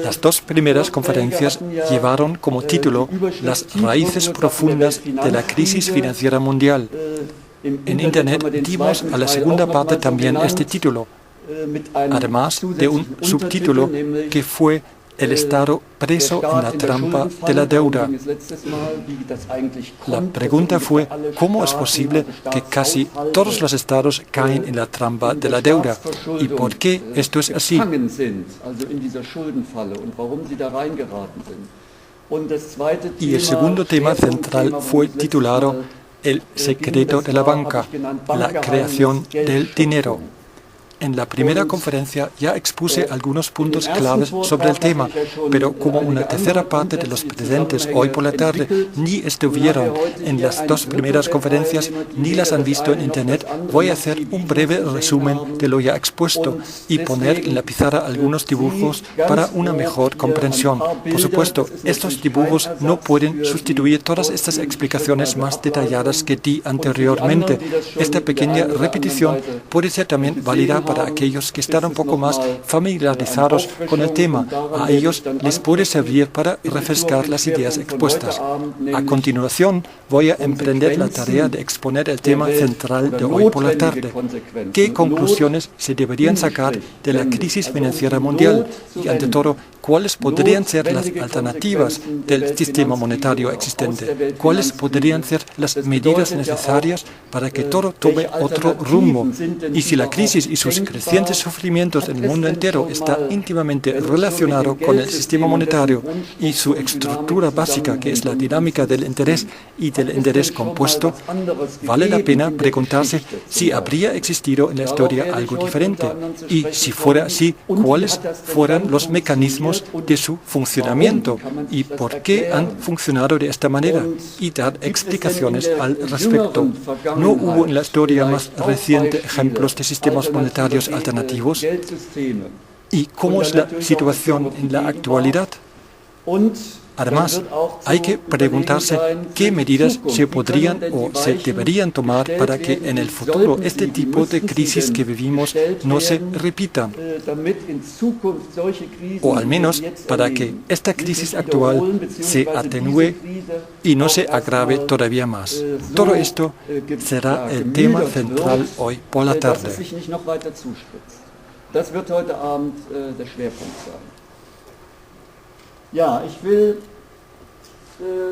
Las dos primeras conferencias llevaron como título Las raíces profundas de la crisis financiera mundial. En Internet dimos a la segunda parte también este título, además de un subtítulo que fue El Estado preso en la trampa de la deuda. La pregunta fue, ¿cómo es posible que casi todos los estados caen en la trampa de la deuda? ¿Y por qué esto es así? Y el segundo tema central fue titulado El secreto de la banca, la creación del dinero. En la primera conferencia ya expuse algunos puntos claves sobre el tema, pero como una tercera parte de los presentes hoy por la tarde ni estuvieron en las dos primeras conferencias ni las han visto en Internet, voy a hacer un breve resumen de lo ya expuesto y poner en la pizarra algunos dibujos para una mejor comprensión. Por supuesto, estos dibujos no pueden sustituir todas estas explicaciones más detalladas que di anteriormente. Esta pequeña repetición puede ser también válida para aquellos que están un poco más familiarizados con el tema. A ellos les puede servir para refrescar las ideas expuestas. A continuación, voy a emprender la tarea de exponer el tema central de hoy por la tarde. ¿Qué conclusiones se deberían sacar de la crisis financiera mundial? Y ante todo, ¿cuáles podrían ser las alternativas del sistema monetario existente? ¿Cuáles podrían ser las medidas necesarias para que todo tome otro rumbo? Y si la crisis y sus crecientes sufrimientos en el mundo entero está íntimamente relacionado con el sistema monetario y su estructura básica, que es la dinámica del interés y del interés compuesto, vale la pena preguntarse si habría existido en la historia algo diferente y, si fuera así, cuáles fueran los mecanismos de su funcionamiento y por qué han funcionado de esta manera y dar explicaciones al respecto. ¿No hubo en la historia más reciente ejemplos de sistemas monetarios alternativos? ¿Y cómo es la situación en la actualidad? Además, hay que preguntarse qué medidas se podrían o se deberían tomar para que en el futuro este tipo de crisis que vivimos no se repitan, o al menos para que esta crisis actual se atenúe y no se agrave todavía más. Todo esto será el tema central hoy por la tarde.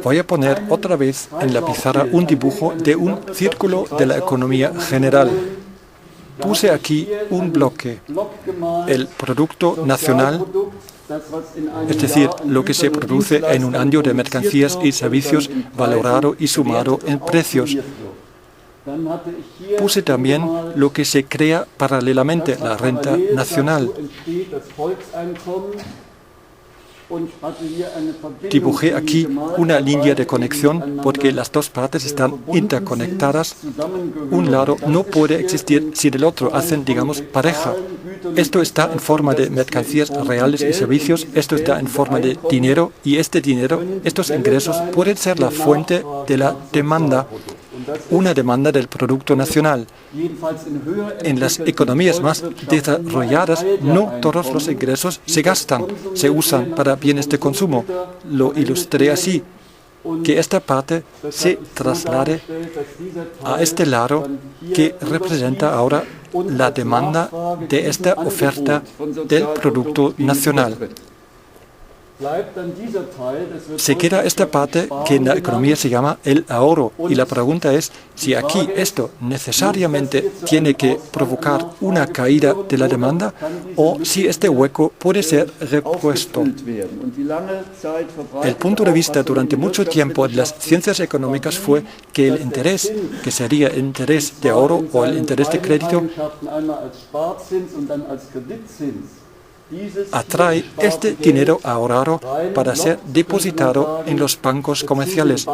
Voy a poner otra vez en la pizarra un dibujo de un círculo de la economía general. Puse aquí un bloque, el Producto Nacional, es decir, lo que se produce en un año de mercancías y servicios valorado y sumado en precios. Puse también lo que se crea paralelamente, la renta nacional. Dibujé aquí una línea de conexión porque las dos partes están interconectadas. Un lado no puede existir sin el otro, hacen, digamos, pareja. Esto está en forma de mercancías reales y servicios, esto está en forma de dinero y este dinero, estos ingresos pueden ser la fuente de la demanda, una demanda del Producto Nacional. En las economías más desarrolladas, no todos los ingresos se gastan, se usan para bienes de consumo. Lo ilustré así, que esta parte se traslade a este lado que representa ahora la demanda de esta oferta del Producto Nacional. Se queda esta parte que en la economía se llama el ahorro y la pregunta es si aquí esto necesariamente tiene que provocar una caída de la demanda o si este hueco puede ser repuesto. El punto de vista durante mucho tiempo de las ciencias económicas fue que el interés, que sería el interés de ahorro o el interés de crédito, atrae este dinero ahorrado para ser depositado en los bancos comerciales,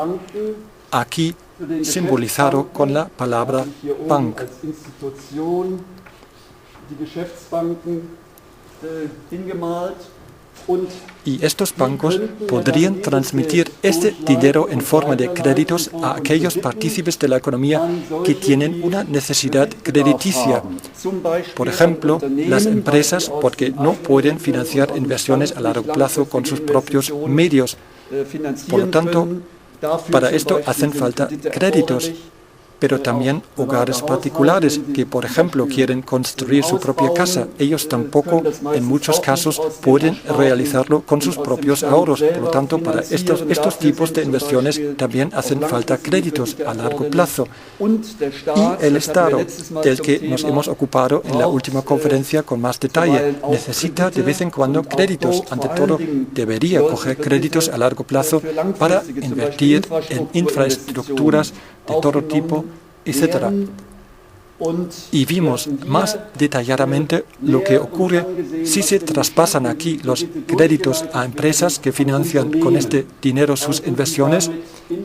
aquí simbolizado con la palabra bank. Y estos bancos podrían transmitir este dinero en forma de créditos a aquellos partícipes de la economía que tienen una necesidad crediticia. Por ejemplo, las empresas, porque no pueden financiar inversiones a largo plazo con sus propios medios. Por lo tanto, para esto hacen falta créditos. Pero también hogares particulares que, por ejemplo, quieren construir su propia casa. Ellos tampoco, en muchos casos, pueden realizarlo con sus propios ahorros. Por lo tanto, para estos tipos de inversiones también hacen falta créditos a largo plazo. Y el Estado, del que nos hemos ocupado en la última conferencia con más detalle, necesita de vez en cuando créditos. Ante todo, debería coger créditos a largo plazo para invertir en infraestructuras de todo tipo, etc. Y vimos más detalladamente lo que ocurre si se traspasan aquí los créditos a empresas que financian con este dinero sus inversiones,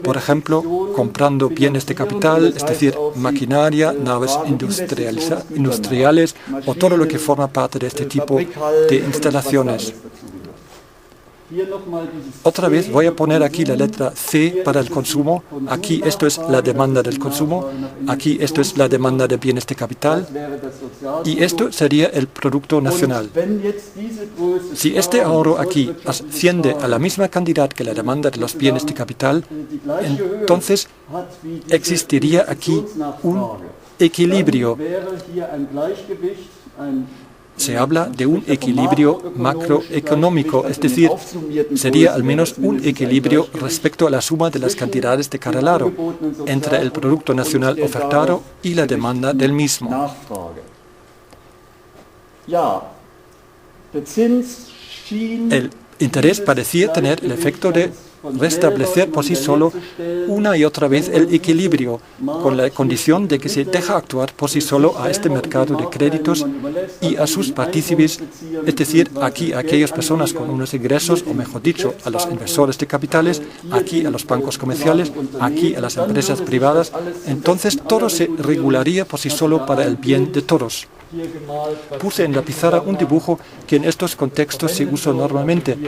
por ejemplo, comprando bienes de capital, es decir, maquinaria, naves industriales o todo lo que forma parte de este tipo de instalaciones. Otra vez voy a poner aquí la letra C para el consumo. Aquí esto es la demanda del consumo. Aquí esto es la demanda de bienes de capital. Y esto sería el Producto Nacional. Si este ahorro aquí asciende a la misma cantidad que la demanda de los bienes de capital, entonces existiría aquí un equilibrio. Se habla de un equilibrio macroeconómico, es decir, sería al menos un equilibrio respecto a la suma de las cantidades de cada lado entre el Producto Nacional ofertado y la demanda del mismo. El interés parecía tener el efecto de restablecer por sí solo una y otra vez el equilibrio, con la condición de que se deja actuar por sí solo a este mercado de créditos y a sus partícipes, es decir, aquí a aquellas personas con unos ingresos, o mejor dicho, a los inversores de capitales, aquí a los bancos comerciales, aquí a las empresas privadas. Entonces todo se regularía por sí solo para el bien de todos. Puse en la pizarra un dibujo que en estos contextos se usa normalmente.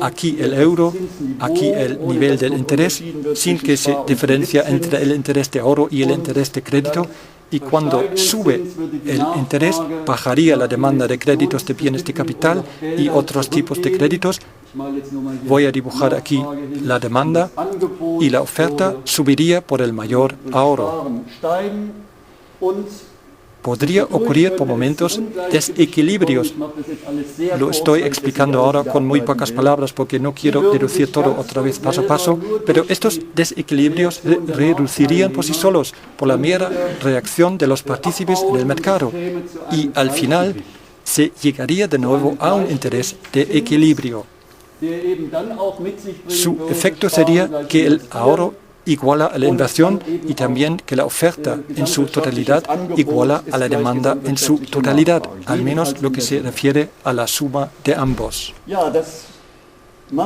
Aquí el euro, aquí el nivel del interés, sin que se diferencia entre el interés de ahorro y el interés de crédito. Y cuando sube el interés, bajaría la demanda de créditos de bienes de capital y otros tipos de créditos. Voy a dibujar aquí la demanda y la oferta subiría por el mayor ahorro. Podría ocurrir por momentos desequilibrios. Lo estoy explicando ahora con muy pocas palabras porque no quiero deducir todo otra vez paso a paso, pero estos desequilibrios se reducirían por sí solos por la mera reacción de los partícipes en el mercado y al final se llegaría de nuevo a un interés de equilibrio. Su efecto sería que el ahorro iguala a la inversión y también que la oferta en su totalidad iguala a la demanda en su totalidad, al menos lo que se refiere a la suma de ambos.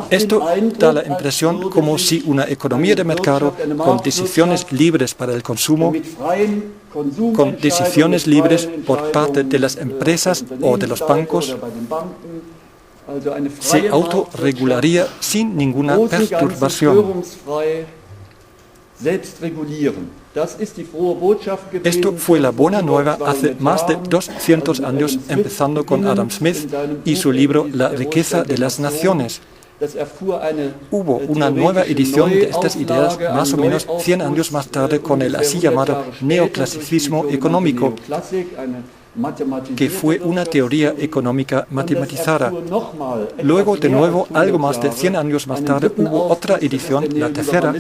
Esto da la impresión como si una economía de mercado con decisiones libres para el consumo, con decisiones libres por parte de las empresas o de los bancos, se autorregularía sin ninguna perturbación. Esto fue la buena nueva hace más de 200 años, empezando con Adam Smith y su libro La riqueza de las naciones. Hubo una nueva edición de estas ideas más o menos 100 años más tarde con el así llamado neoclasicismo económico, que fue una teoría económica matematizada. Luego, de nuevo, algo más de 100 años más tarde, hubo otra edición, la tercera,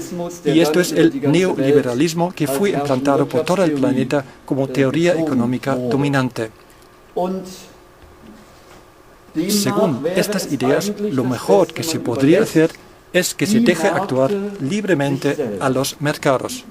y esto es el neoliberalismo que fue implantado por todo el planeta como teoría económica dominante. Según estas ideas, lo mejor que se podría hacer es que se deje actuar libremente a los mercados.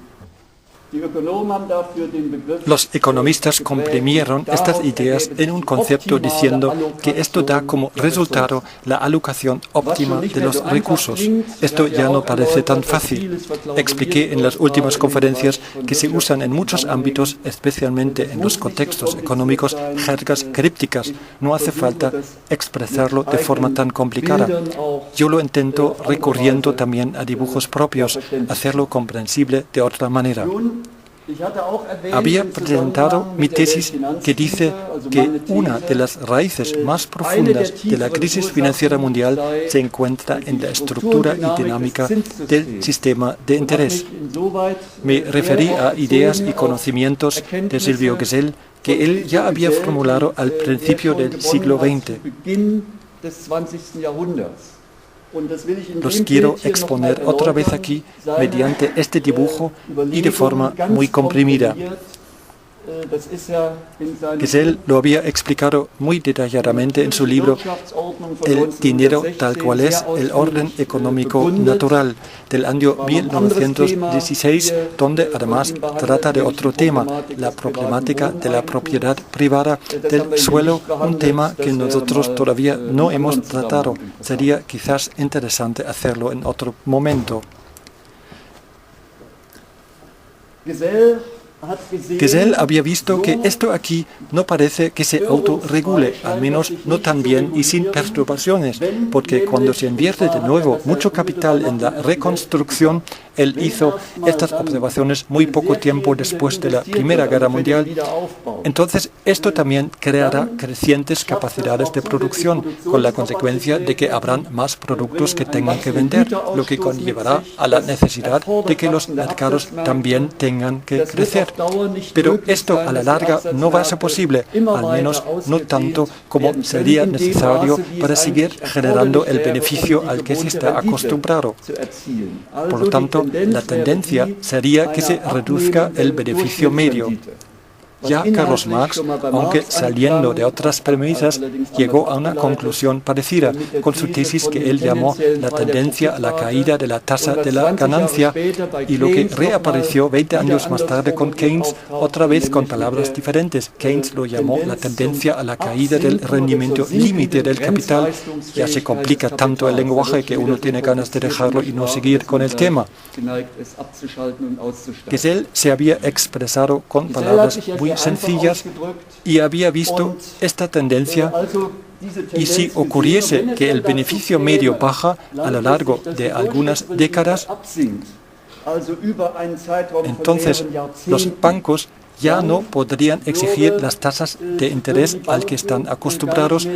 Los economistas comprimieron estas ideas en un concepto diciendo que esto da como resultado la alocación óptima de los recursos. Esto ya no parece tan fácil. Expliqué en las últimas conferencias que se usan en muchos ámbitos, especialmente en los contextos económicos, jergas crípticas. No hace falta expresarlo de forma tan complicada. Yo lo intento recurriendo también a dibujos propios, hacerlo comprensible de otra manera. Había presentado mi tesis que dice que una de las raíces más profundas de la crisis financiera mundial se encuentra en la estructura y dinámica del sistema de interés. Me referí a ideas y conocimientos de Silvio Gesell que él ya había formulado al principio del siglo XX. Los quiero exponer otra vez aquí mediante este dibujo y de forma muy comprimida. Gesell lo había explicado muy detalladamente en su libro El dinero tal cual es, el orden económico natural, del año 1916, donde además trata de otro tema, la problemática de la propiedad privada del suelo, un tema que nosotros todavía no hemos tratado. Sería quizás interesante hacerlo en otro momento. Gesell había visto que esto aquí no parece que se autorregule, al menos no tan bien y sin perturbaciones, porque cuando se invierte de nuevo mucho capital en la reconstrucción, él hizo estas observaciones muy poco tiempo después de la Primera Guerra Mundial. Entonces, esto también creará crecientes capacidades de producción, con la consecuencia de que habrán más productos que tengan que vender, lo que conllevará a la necesidad de que los mercados también tengan que crecer. Pero esto a la larga no va a ser posible, al menos no tanto como sería necesario para seguir generando el beneficio al que se está acostumbrado. Por lo tanto, la tendencia sería que se reduzca el beneficio medio. Ya Carlos Marx, aunque saliendo de otras premisas, llegó a una conclusión parecida con su tesis que él llamó la tendencia a la caída de la tasa de la ganancia, y lo que reapareció 20 años más tarde con Keynes, otra vez con palabras diferentes. Keynes lo llamó la tendencia a la caída del rendimiento límite del capital. Ya se complica tanto el lenguaje que uno tiene ganas de dejarlo y no seguir con el tema. Gesell se había expresado con palabras muy sencillas y había visto esta tendencia, y si ocurriese que el beneficio medio baja a lo largo de algunas décadas, entonces los bancos ya no podrían exigir las tasas de interés al que están acostumbrados,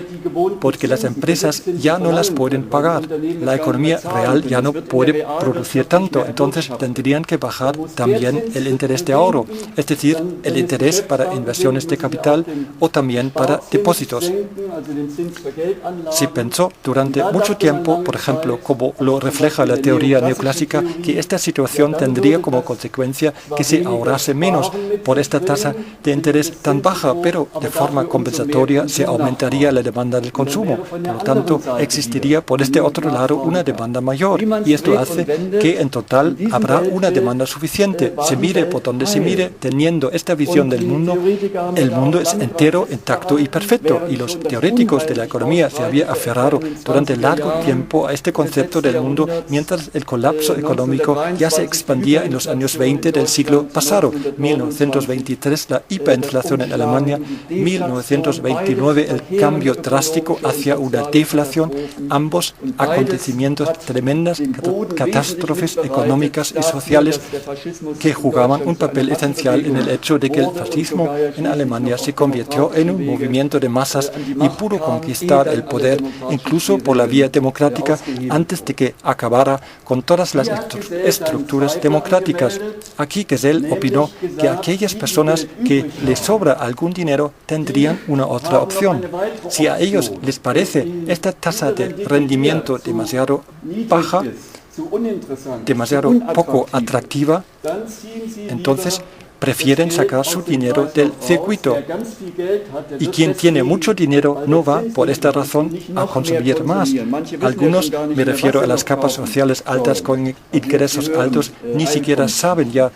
porque las empresas ya no las pueden pagar. La economía real ya no puede producir tanto, entonces tendrían que bajar también el interés de ahorro, es decir, el interés para inversiones de capital o también para depósitos. Se pensó durante mucho tiempo, por ejemplo, como lo refleja la teoría neoclásica, que esta situación tendría como consecuencia que se ahorrase menos por esta tasa de interés tan baja, pero de forma compensatoria se aumentaría la demanda del consumo. Por lo tanto, existiría por este otro lado una demanda mayor, y esto hace que en total habrá una demanda suficiente. Se mire por donde se mire, teniendo esta visión del mundo, el mundo es entero, intacto y perfecto, y los teóricos de la economía se habían aferrado durante largo tiempo a este concepto del mundo, mientras el colapso económico ya se expandía en los años 20 del siglo pasado, 1923 la hiperinflación en Alemania, 1929 el cambio drástico hacia una deflación, ambos acontecimientos tremendas catástrofes económicas y sociales que jugaban un papel esencial en el hecho de que el fascismo en Alemania se convirtió en un movimiento de masas y pudo conquistar el poder incluso por la vía democrática antes de que acabara con todas las estructuras democráticas. Aquí Gesell opinó que aquellas personas que les sobra algún dinero tendrían una otra opción. Si a ellos les parece esta tasa de rendimiento demasiado baja, demasiado poco atractiva, entonces prefieren sacar su dinero del circuito. Y quien tiene mucho dinero no va, por esta razón, a consumir más. Algunos, me refiero a las capas sociales altas con ingresos altos, ni siquiera saben ya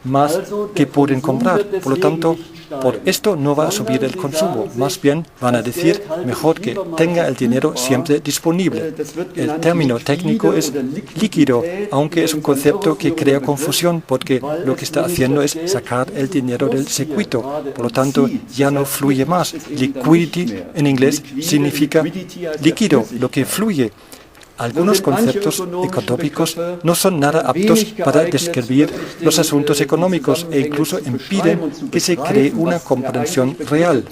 más que pueden comprar. Por lo tanto, por esto no va a subir el consumo. Más bien van a decir mejor que tenga el dinero siempre disponible. El término técnico es líquido, aunque es un concepto que crea confusión porque lo que está haciendo es sacar el dinero del circuito. Por lo tanto, ya no fluye más. Liquidity en inglés significa líquido, lo que fluye. Algunos conceptos económicos no son nada aptos para describir los asuntos económicos e incluso impiden que se cree una comprensión real.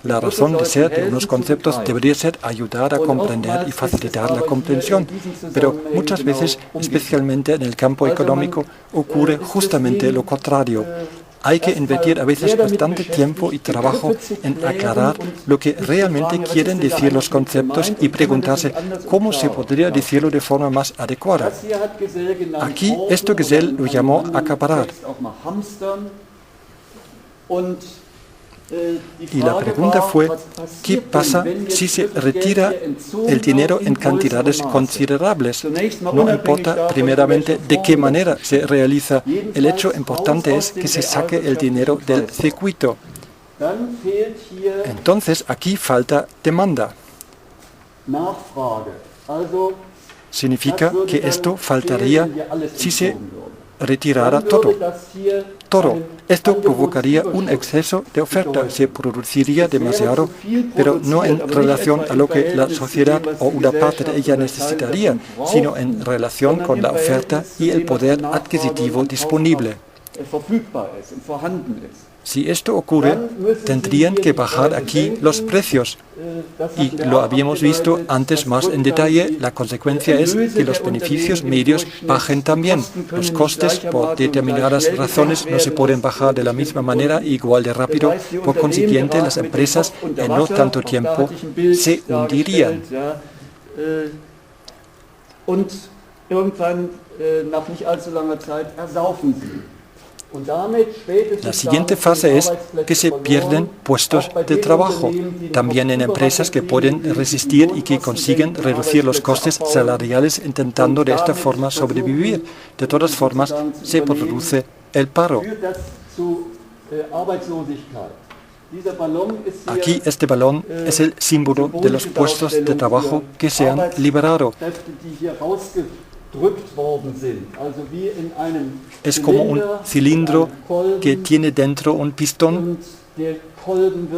La razón de ser de unos conceptos debería ser ayudar a comprender y facilitar la comprensión, pero muchas veces, especialmente en el campo económico, ocurre justamente lo contrario. Hay que invertir a veces bastante tiempo y trabajo en aclarar lo que realmente quieren decir los conceptos y preguntarse cómo se podría decirlo de forma más adecuada. Aquí, esto Gesell lo llamó acaparar. Y la pregunta fue, ¿qué pasa si se retira el dinero en cantidades considerables? No importa primeramente de qué manera se realiza. El hecho importante es que se saque el dinero del circuito. Entonces, aquí falta demanda. Significa que esto faltaría si se retirara todo. Esto provocaría un exceso de oferta, se produciría demasiado, pero no en relación a lo que la sociedad o una parte de ella necesitaría, sino en relación con la oferta y el poder adquisitivo disponible. Si esto ocurre, tendrían que bajar aquí los precios. Y lo habíamos visto antes más en detalle, la consecuencia es que los beneficios medios bajen también. Los costes, por determinadas razones, no se pueden bajar de la misma manera igual de rápido. Por consiguiente, las empresas en no tanto tiempo se hundirían. La siguiente fase es que se pierden puestos de trabajo, también en empresas que pueden resistir y que consiguen reducir los costes salariales intentando de esta forma sobrevivir. De todas formas, se produce el paro. Aquí este balón es el símbolo de los puestos de trabajo que se han liberado. Es como un cilindro que tiene dentro un pistón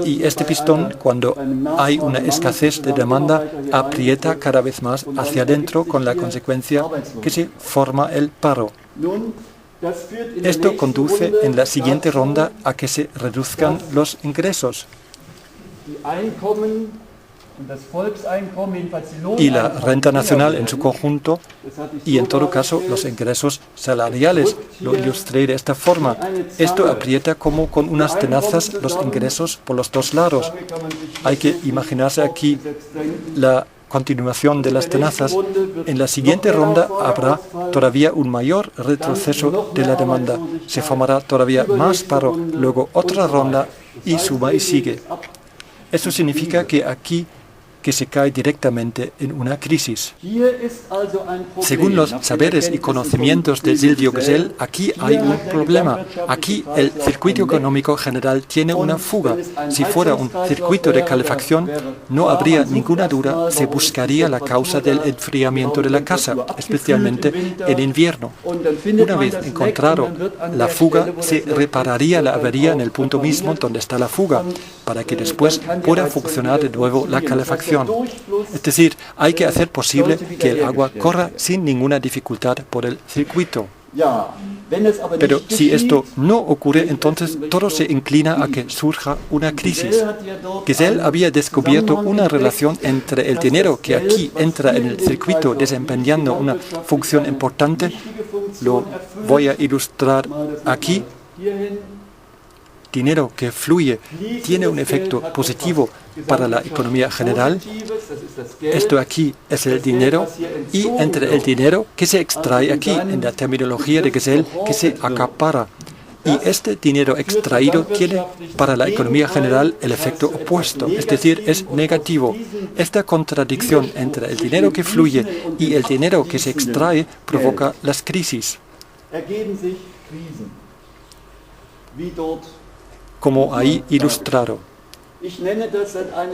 y este pistón, cuando hay una escasez de demanda, aprieta cada vez más hacia adentro con la consecuencia que se forma el paro. Esto conduce en la siguiente ronda a que se reduzcan los ingresos. Y la renta nacional en su conjunto y en todo caso los ingresos salariales. Lo ilustré de esta forma. Esto aprieta como con unas tenazas los ingresos por los dos lados. Hay que imaginarse aquí la continuación de las tenazas. En la siguiente ronda habrá todavía un mayor retroceso de la demanda. Se formará todavía más paro, luego otra ronda y suma y sigue. Eso significa que aquí que se cae directamente en una crisis. Según los saberes y conocimientos de Silvio Gesell, aquí hay un problema. Aquí el circuito económico general tiene una fuga. Si fuera un circuito de calefacción, no habría ninguna duda, se buscaría la causa del enfriamiento de la casa, especialmente en invierno. Una vez encontrado la fuga, se repararía la avería en el punto mismo donde está la fuga, para que después pueda funcionar de nuevo la calefacción. Es decir, hay que hacer posible que el agua corra sin ninguna dificultad por el circuito. Pero si esto no ocurre, entonces todo se inclina a que surja una crisis. Gesell había descubierto una relación entre el dinero que aquí entra en el circuito desempeñando una función importante. Lo voy a ilustrar aquí. Dinero que fluye tiene un efecto positivo para la economía general. Esto aquí es el dinero y entre el dinero que se extrae aquí, en la terminología de Gesell, que se acapara. Y este dinero extraído tiene para la economía general el efecto opuesto, es decir, es negativo. Esta contradicción entre el dinero que fluye y el dinero que se extrae provoca las crisis. como ahí ilustrado.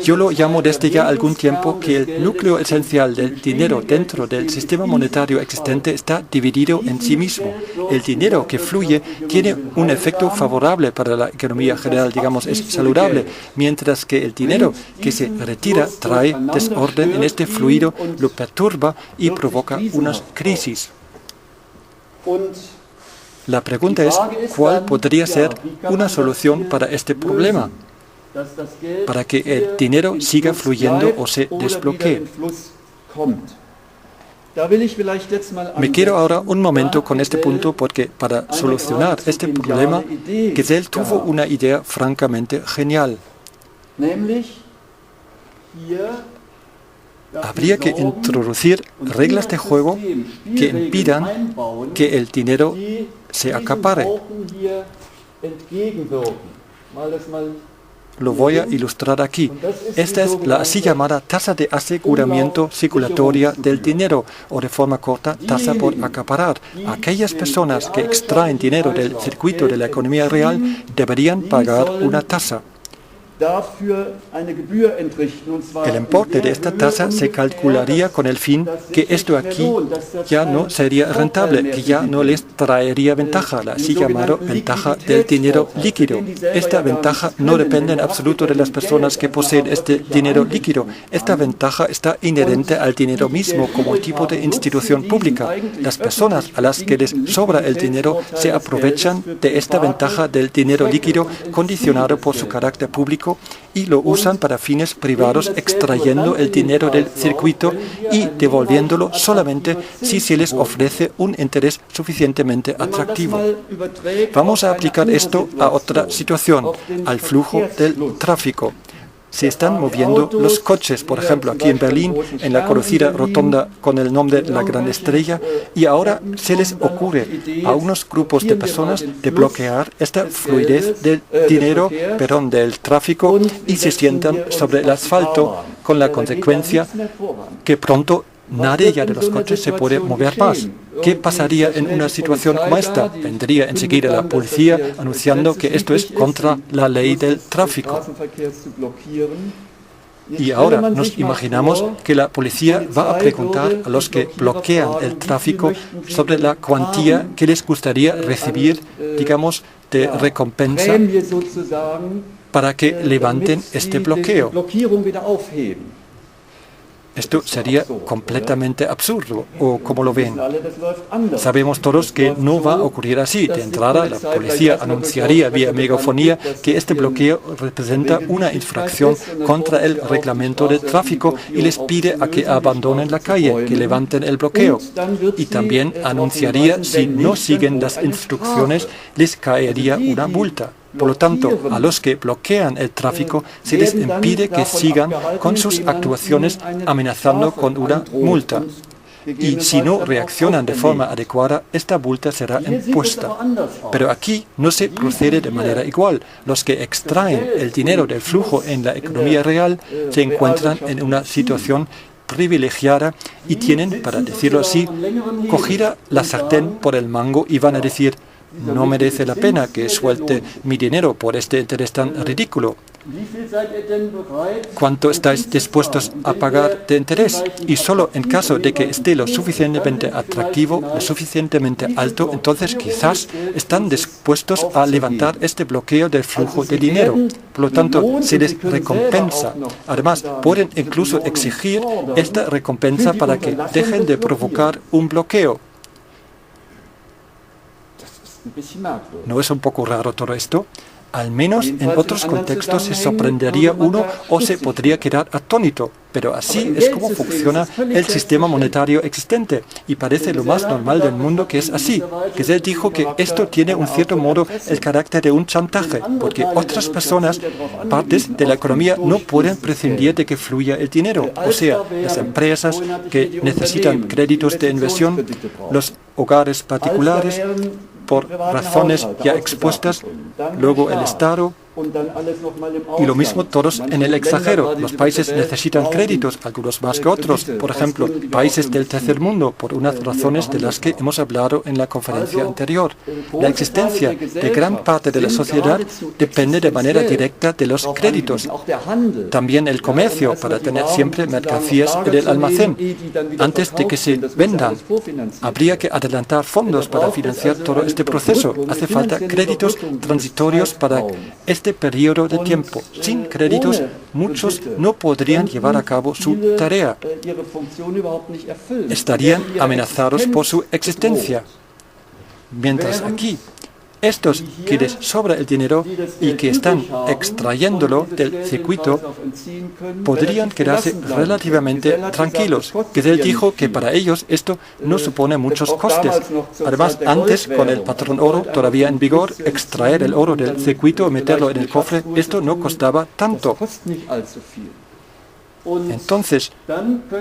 Yo lo llamo desde ya algún tiempo que el núcleo esencial del dinero dentro del sistema monetario existente está dividido en sí mismo. El dinero que fluye tiene un efecto favorable para la economía general, digamos, es saludable, mientras que el dinero que se retira trae desorden en este fluido, lo perturba y provoca unas crisis. La pregunta es, ¿cuál podría ser una solución para este problema? Para que el dinero siga fluyendo o se desbloquee. Me quiero ahora un momento con este punto porque para solucionar este problema, Gesell tuvo una idea francamente genial. Habría que introducir reglas de juego que impidan que el dinero se acapare. Lo voy a ilustrar aquí. Esta es la así llamada tasa de aseguramiento circulatoria del dinero, o de forma corta, tasa por acaparar. Aquellas personas que extraen dinero del circuito de la economía real deberían pagar una tasa. El importe de esta tasa se calcularía con el fin que esto aquí ya no sería rentable, que ya no les traería ventaja, la así llamada ventaja del dinero líquido. Esta ventaja no depende en absoluto de las personas que poseen este dinero líquido. Esta ventaja está inherente al dinero mismo como tipo de institución pública. Las personas a las que les sobra el dinero se aprovechan de esta ventaja del dinero líquido condicionado por su carácter público y lo usan para fines privados, extrayendo el dinero del circuito y devolviéndolo solamente si se les ofrece un interés suficientemente atractivo. Vamos a aplicar esto a otra situación, al flujo del tráfico. Se están moviendo los coches, por ejemplo, aquí en Berlín, en la conocida rotonda con el nombre de la Gran Estrella, y ahora se les ocurre a unos grupos de personas de bloquear esta fluidez del dinero, del tráfico, y se sientan sobre el asfalto, con la consecuencia que pronto nadie ya de los coches se puede mover más. ¿Qué pasaría en una situación como esta? Vendría enseguida la policía anunciando que esto es contra la ley del tráfico. Y ahora nos imaginamos que la policía va a preguntar a los que bloquean el tráfico sobre la cuantía que les gustaría recibir, digamos, de recompensa para que levanten este bloqueo. Esto sería completamente absurdo, ¿o cómo lo ven? Sabemos todos que no va a ocurrir así. De entrada, la policía anunciaría vía megafonía que este bloqueo representa una infracción contra el reglamento de tráfico y les pide a que abandonen la calle, que levanten el bloqueo. Y también anunciaría, si no siguen las instrucciones, les caería una multa. Por lo tanto, a los que bloquean el tráfico se les impide que sigan con sus actuaciones amenazando con una multa. Y si no reaccionan de forma adecuada, esta multa será impuesta. Pero aquí no se procede de manera igual. Los que extraen el dinero del flujo en la economía real se encuentran en una situación privilegiada y tienen, para decirlo así, cogida la sartén por el mango y van a decir: no merece la pena que suelte mi dinero por este interés tan ridículo. ¿Cuánto estáis dispuestos a pagar de interés? Y solo en caso de que esté lo suficientemente atractivo, lo suficientemente alto, entonces quizás están dispuestos a levantar este bloqueo del flujo de dinero. Por lo tanto, se les recompensa. Además, pueden incluso exigir esta recompensa para que dejen de provocar un bloqueo. ¿No es un poco raro todo esto? Al menos en otros contextos se sorprendería uno o se podría quedar atónito. Pero así es como funciona el sistema monetario existente. Y parece lo más normal del mundo que es así. Gesell dijo que esto tiene en cierto modo el carácter de un chantaje, porque otras personas, partes de la economía, no pueden prescindir de que fluya el dinero. O sea, las empresas que necesitan créditos de inversión, los hogares particulares, por razones ya expuestas, luego el Estado, Y lo mismo todos en el extranjero. Los países necesitan créditos, algunos más que otros. Por ejemplo, países del tercer mundo, por unas razones de las que hemos hablado en la conferencia anterior. La existencia de gran parte de la sociedad depende de manera directa de los créditos. También el comercio, para tener siempre mercancías en el almacén. Antes de que se vendan, habría que adelantar fondos para financiar todo este proceso. Hace falta créditos transitorios para este periodo de tiempo. Sin créditos, muchos no podrían llevar a cabo su tarea. Estarían amenazados por su existencia. Mientras aquí, estos que les sobra el dinero y que están extrayéndolo del circuito podrían quedarse relativamente tranquilos. Gesell dijo que para ellos esto no supone muchos costes. Además, antes, con el patrón oro todavía en vigor, extraer el oro del circuito y meterlo en el cofre, esto no costaba tanto. Entonces,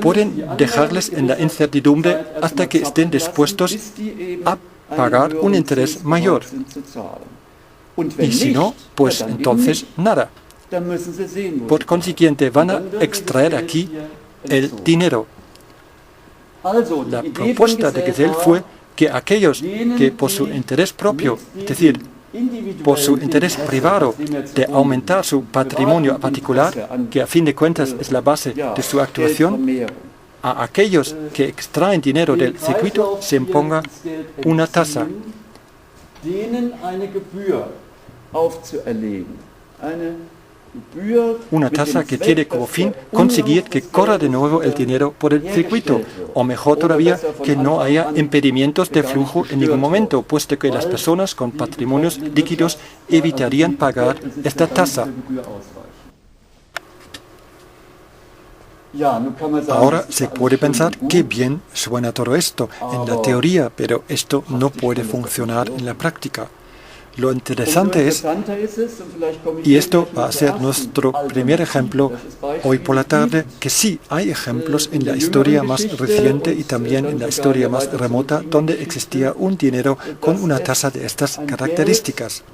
pueden dejarles en la incertidumbre hasta que estén dispuestos a pagar un interés mayor. Y si no, pues entonces nada. Por consiguiente, van a extraer aquí el dinero. La propuesta de Gesell fue que aquellos que por su interés propio, es decir, por su interés privado de aumentar su patrimonio particular, que a fin de cuentas es la base de su actuación, a aquellos que extraen dinero del circuito se imponga una tasa. Una tasa que tiene como fin conseguir que corra de nuevo el dinero por el circuito, o mejor todavía, que no haya impedimentos de flujo en ningún momento, puesto que las personas con patrimonios líquidos evitarían pagar esta tasa. Ahora se puede pensar qué bien suena todo esto en la teoría, pero esto no puede funcionar en la práctica. Lo interesante es, y esto va a ser nuestro primer ejemplo hoy por la tarde, que sí hay ejemplos en la historia más reciente y también en la historia más remota donde existía un dinero con una tasa de estas características.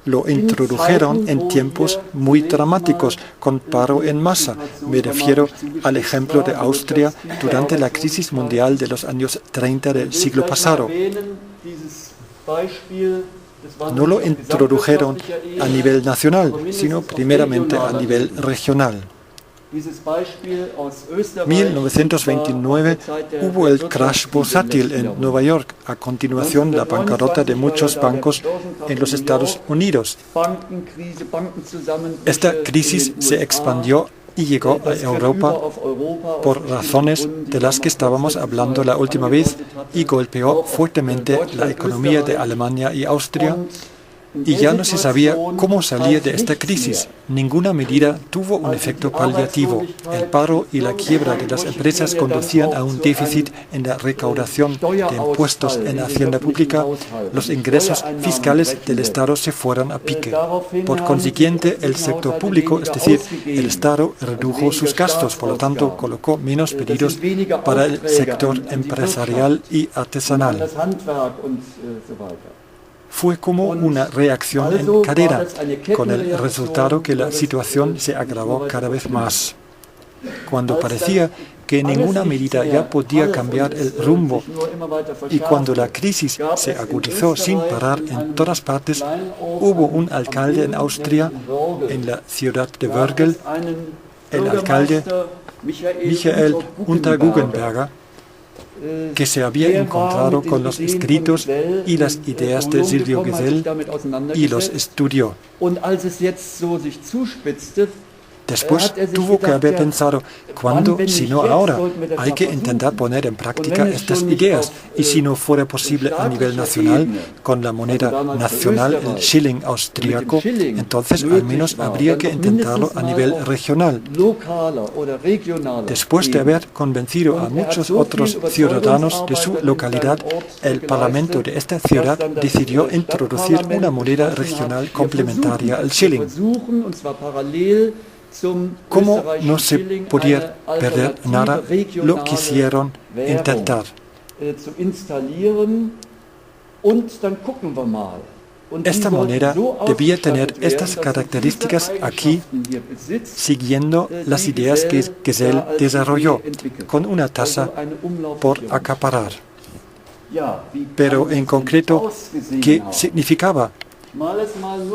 Lo introdujeron en tiempos muy dramáticos, con paro en masa. Me refiero al ejemplo de Austria durante la crisis mundial de los años 30 del siglo pasado. No lo introdujeron a nivel nacional, sino primeramente a nivel regional. 1929 hubo el crash bursátil en Nueva York, a continuación la bancarrota de muchos bancos en los Estados Unidos. Esta crisis se expandió y llegó a Europa por razones de las que estábamos hablando la última vez y golpeó fuertemente la economía de Alemania y Austria. Y ya no se sabía cómo salir de esta crisis. Ninguna medida tuvo un efecto paliativo. El paro y la quiebra de las empresas conducían a un déficit en la recaudación de impuestos en la hacienda pública. Los ingresos fiscales del Estado se fueron a pique. Por consiguiente, el sector público, es decir, el Estado, redujo sus gastos. Por lo tanto, colocó menos pedidos para el sector empresarial y artesanal. Fue como una reacción en cadena, con el resultado que la situación se agravó cada vez más. Cuando parecía que ninguna medida ya podía cambiar el rumbo y cuando la crisis se agudizó sin parar en todas partes, hubo un alcalde en Austria, en la ciudad de Wörgl, el alcalde Michael Unterguggenberger, que se había encontrado con los escritos y las ideas de Silvio Gesell y los estudió. Después tuvo que haber pensado, ¿cuándo, si no ahora? Hay que intentar poner en práctica estas ideas. Y si no fuera posible a nivel nacional, con la moneda nacional, el Schilling austríaco, entonces al menos habría que intentarlo a nivel regional. Después de haber convencido a muchos otros ciudadanos de su localidad, el Parlamento de esta ciudad decidió introducir una moneda regional complementaria al Schilling. Como no se podía perder nada, lo quisieron intentar. Esta moneda debía tener estas características aquí, siguiendo las ideas que Gesell desarrolló, con una tasa por acaparar. Pero en concreto, ¿qué significaba?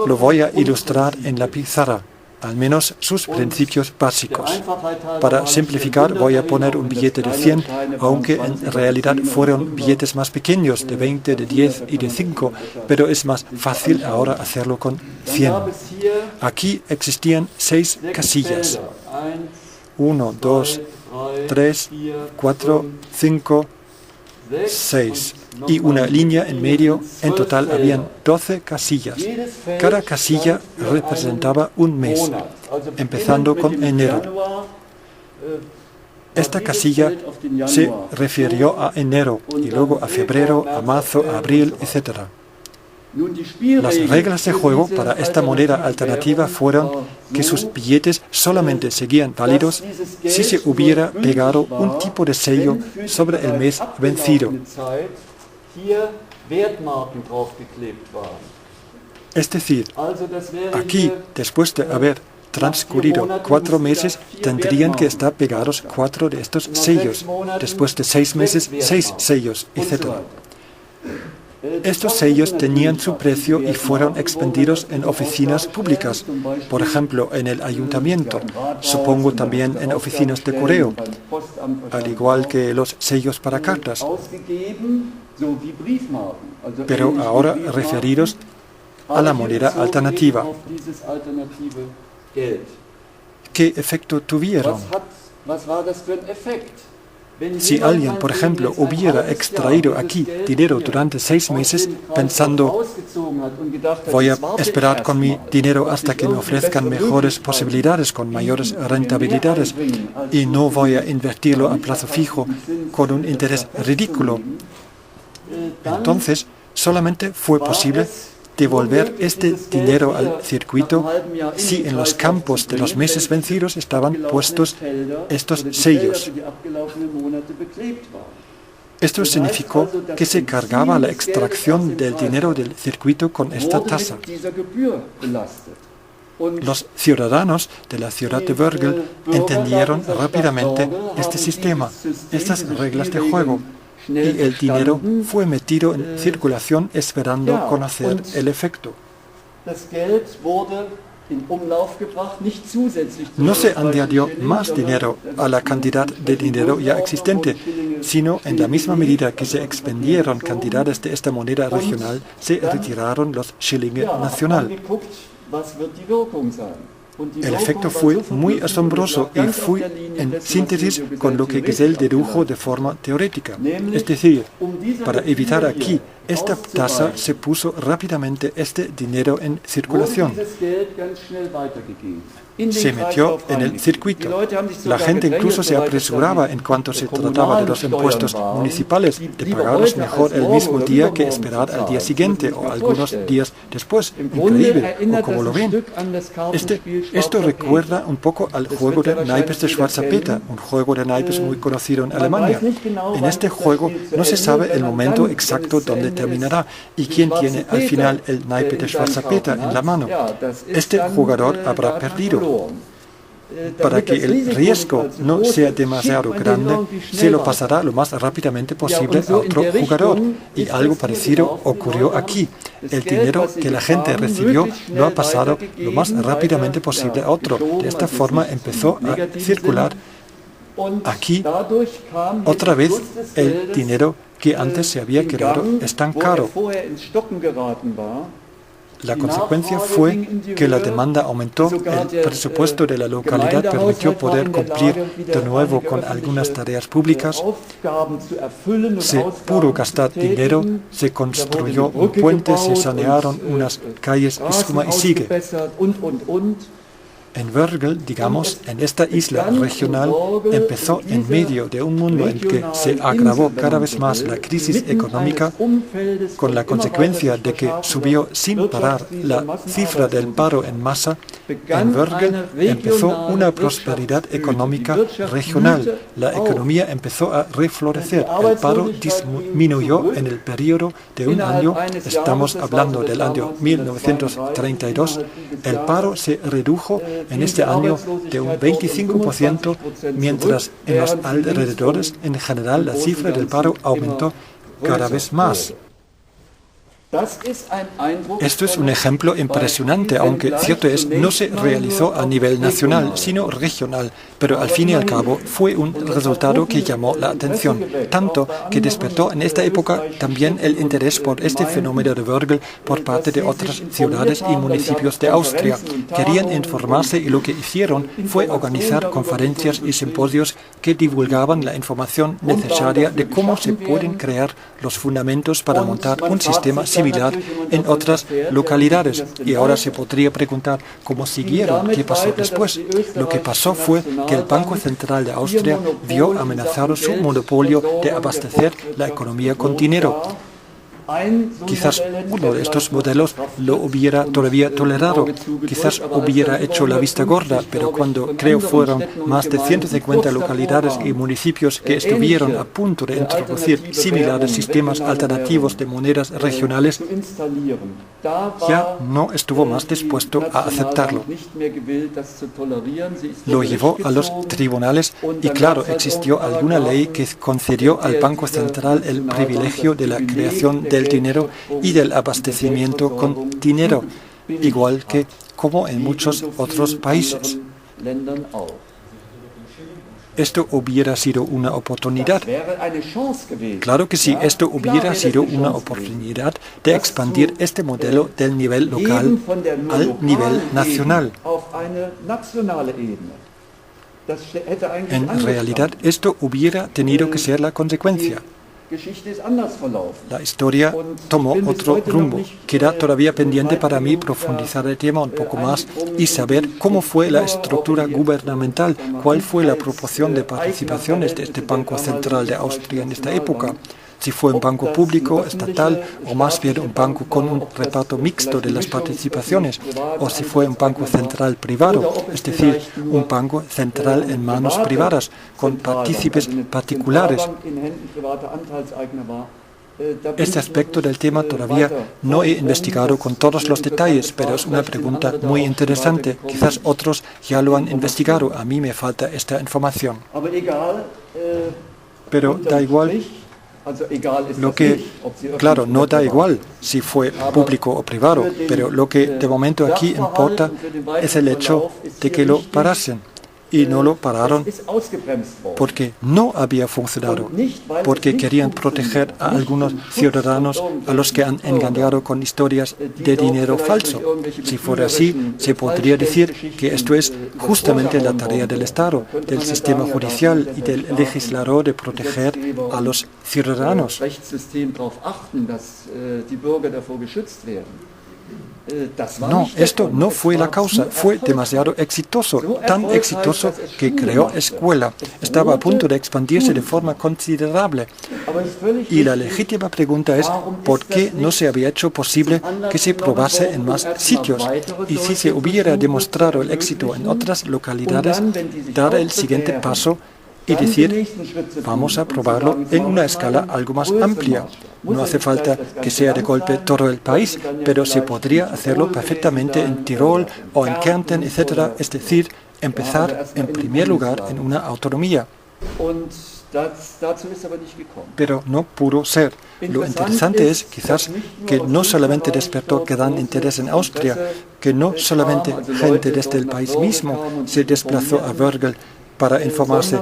Lo voy a ilustrar en la pizarra, al menos sus principios básicos. Para simplificar, voy a poner un billete de 100, aunque en realidad fueron billetes más pequeños, de 20, de 10 y de 5, pero es más fácil ahora hacerlo con 100. Aquí existían 6 casillas. 1, 2, 3, 4, 5, 6. Y una línea en medio. En total habían 12 casillas. Cada casilla representaba un mes, empezando con enero. Esta casilla se refirió a enero y luego a febrero, a marzo, a abril, etc. Las reglas de juego para esta moneda alternativa fueron que sus billetes solamente seguían válidos si se hubiera pegado un tipo de sello sobre el mes vencido. Es decir, aquí, después de haber transcurrido 4 meses, tendrían que estar pegados 4 de estos sellos, después de 6 meses, 6 sellos, etc. Estos sellos tenían su precio y fueron expendidos en oficinas públicas, por ejemplo, en el ayuntamiento, supongo también en oficinas de correo, al igual que los sellos para cartas. Pero ahora referidos a la moneda alternativa. ¿Qué efecto tuvieron? Si alguien, por ejemplo, hubiera extraído aquí dinero durante 6 meses pensando, voy a esperar con mi dinero hasta que me ofrezcan mejores posibilidades, con mayores rentabilidades, y no voy a invertirlo a plazo fijo con un interés ridículo, entonces solamente fue posible devolver este dinero al circuito si en los campos de los meses vencidos estaban puestos estos sellos. Esto significó que se cargaba la extracción del dinero del circuito con esta tasa. Los ciudadanos de la ciudad de Wörgl entendieron rápidamente este sistema, estas reglas de juego, y el dinero fue metido en circulación esperando conocer el efecto. No se añadió más dinero a la cantidad de dinero ya existente, sino en la misma medida que se expendieron cantidades de esta moneda regional, se retiraron los Schillinge nacional. El efecto fue muy asombroso y fue en síntesis con lo que Gesell dedujo de forma teórica. Es decir, para evitar aquí esta tasa se puso rápidamente este dinero en circulación. Se metió en el circuito. La gente incluso se apresuraba en cuanto se trataba de los impuestos municipales, de pagarlos mejor el mismo día que esperar al día siguiente o algunos días después. Increíble, ¿o cómo lo ven? Esto recuerda un poco al juego de naipes de Schwarzer Peter, un juego de naipes muy conocido en Alemania. En este juego no se sabe el momento exacto donde terminará y quién tiene al final el naipe de Schwarzer Peter en la mano. Este jugador habrá perdido. Para que el riesgo no sea demasiado grande, se lo pasará lo más rápidamente posible a otro jugador. Y algo parecido ocurrió aquí. El dinero que la gente recibió lo ha pasado lo más rápidamente posible a otro. De esta forma empezó a circular aquí otra vez el dinero que antes se había quedado estancado. La consecuencia fue que la demanda aumentó, el presupuesto de la localidad permitió poder cumplir de nuevo con algunas tareas públicas, se pudo gastar dinero, se construyó un puente, se sanearon unas calles y suma y sigue. En Wörgl, digamos, en esta isla regional, empezó en medio de un mundo en que se agravó cada vez más la crisis económica, con la consecuencia de que subió sin parar la cifra del paro en masa. En Wörgl empezó una prosperidad económica regional. La economía empezó a reflorecer. El paro disminuyó en el periodo de un año, estamos hablando del año 1932, el paro se redujo en este año de un 25%, mientras en los alrededores, en general, la cifra del paro aumentó cada vez más. Esto es un ejemplo impresionante, aunque cierto es, no se realizó a nivel nacional, sino regional, pero al fin y al cabo fue un resultado que llamó la atención, tanto que despertó en esta época también el interés por este fenómeno de Wörgl por parte de otras ciudades y municipios de Austria. Querían informarse y lo que hicieron fue organizar conferencias y simposios que divulgaban la información necesaria de cómo se pueden crear los fundamentos para montar un sistema similar en otras localidades. Y ahora se podría preguntar cómo siguieron, qué pasó después. Lo que pasó fue que el Banco Central de Austria vio amenazado su monopolio de abastecer la economía con dinero. Quizás uno de estos modelos lo hubiera todavía tolerado, quizás hubiera hecho la vista gorda, pero cuando creo fueron más de 150 localidades y municipios que estuvieron a punto de introducir similares sistemas alternativos de monedas regionales, ya no estuvo más dispuesto a aceptarlo. Lo llevó a los tribunales y claro, existió alguna ley que concedió al Banco Central el privilegio de la creación del dinero y del abastecimiento con dinero, igual que como en muchos otros países. Esto hubiera sido una oportunidad. Claro que sí, esto hubiera sido una oportunidad de expandir este modelo del nivel local al nivel nacional. En realidad, esto hubiera tenido que ser la consecuencia. La historia tomó otro rumbo. Queda todavía pendiente para mí profundizar el tema un poco más y saber cómo fue la estructura gubernamental, cuál fue la proporción de participaciones de este Banco Central de Austria en esta época. Si fue un banco público, estatal, o más bien un banco con un reparto mixto de las participaciones, o si fue un banco central privado, es decir, un banco central en manos privadas, con partícipes particulares. Este aspecto del tema todavía no he investigado con todos los detalles, pero es una pregunta muy interesante. Quizás otros ya lo han investigado, a mí me falta esta información. Pero da igual. Lo que, claro, no da igual si fue público o privado, pero lo que de momento aquí importa es el hecho de que lo parasen. Y no lo pararon porque no había funcionado, porque querían proteger a algunos ciudadanos a los que han engañado con historias de dinero falso. Si fuera así, se podría decir que esto es justamente la tarea del Estado, del sistema judicial y del legislador de proteger a los ciudadanos. No, esto no fue la causa, fue demasiado exitoso, tan exitoso que creó escuela, estaba a punto de expandirse de forma considerable. Y la legítima pregunta es, ¿por qué no se había hecho posible que se probase en más sitios? Y si se hubiera demostrado el éxito en otras localidades, dar el siguiente paso y decir, vamos a probarlo en una escala algo más amplia. No hace falta que sea de golpe todo el país, pero se podría hacerlo perfectamente en Tirol o en Kärnten, etc. Es decir, empezar en primer lugar en una autonomía. Pero no pudo ser. Lo interesante es, quizás, que no solamente despertó gran interés en Austria, que no solamente gente desde el país mismo se desplazó a Wörgl para informarse,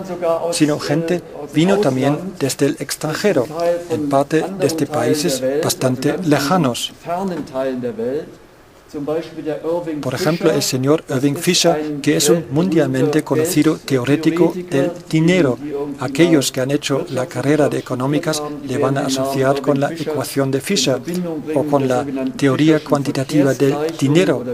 sino gente vino también desde el extranjero, en parte desde países bastante lejanos. Por ejemplo, el señor Irving Fisher, que es un mundialmente conocido teórico del dinero. Aquellos que han hecho la carrera de económicas le van a asociar con la ecuación de Fisher o con la teoría cuantitativa del dinero.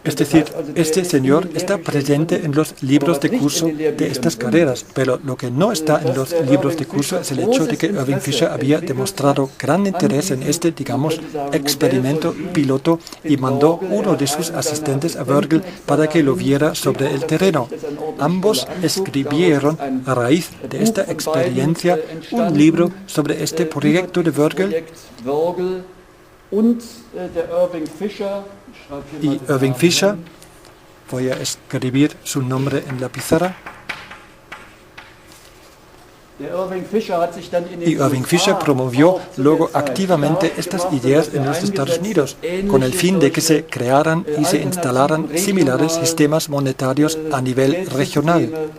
Es decir, este señor está presente en los libros de curso de estas carreras, pero lo que no está en los libros de curso es el hecho de que Irving Fisher había demostrado gran interés en este, digamos, experimento piloto y mandó uno de sus asistentes a Vögel para que lo viera sobre el terreno. Ambos escribieron, a raíz de esta experiencia, un libro sobre este proyecto de Vögel. Y Irving Fisher, voy a escribir su nombre en la pizarra. Y Irving Fisher promovió luego activamente estas ideas en los Estados Unidos, con el fin de que se crearan y se instalaran similares sistemas monetarios a nivel regional.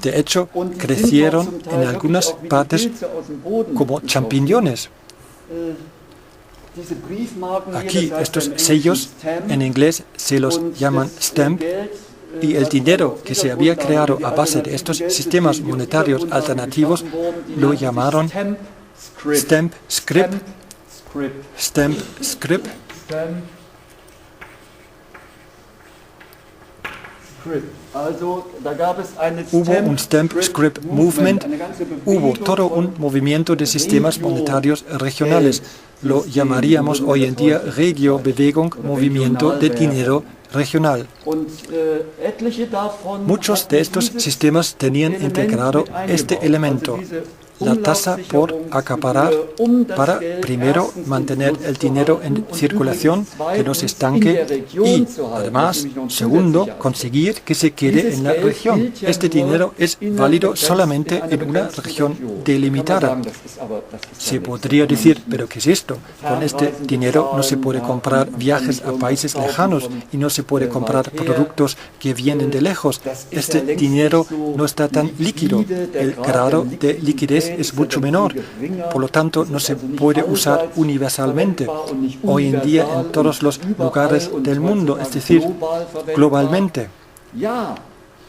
De hecho, crecieron en algunas partes como champiñones. Aquí estos sellos, en inglés se los llaman stamp, y el dinero que se había creado a base de estos sistemas monetarios alternativos lo llamaron stamp script. Stamp script. Hubo un Stamp Script Movement, hubo todo un movimiento de sistemas monetarios regionales. Lo llamaríamos hoy en día Regio-Bewegung, movimiento de dinero regional. Muchos de estos sistemas tenían integrado este elemento, la tasa por acaparar, para primero mantener el dinero en circulación, que no se estanque, y además, segundo, conseguir que se quede en la región. Este dinero es válido solamente en una región delimitada. Se podría decir, ¿pero qué es esto? Con este dinero no se puede comprar viajes a países lejanos y no se puede comprar productos que vienen de lejos. Este dinero no está tan líquido. El grado de liquidez es mucho menor, por lo tanto no se puede usar universalmente hoy en día en todos los lugares del mundo, es decir, globalmente.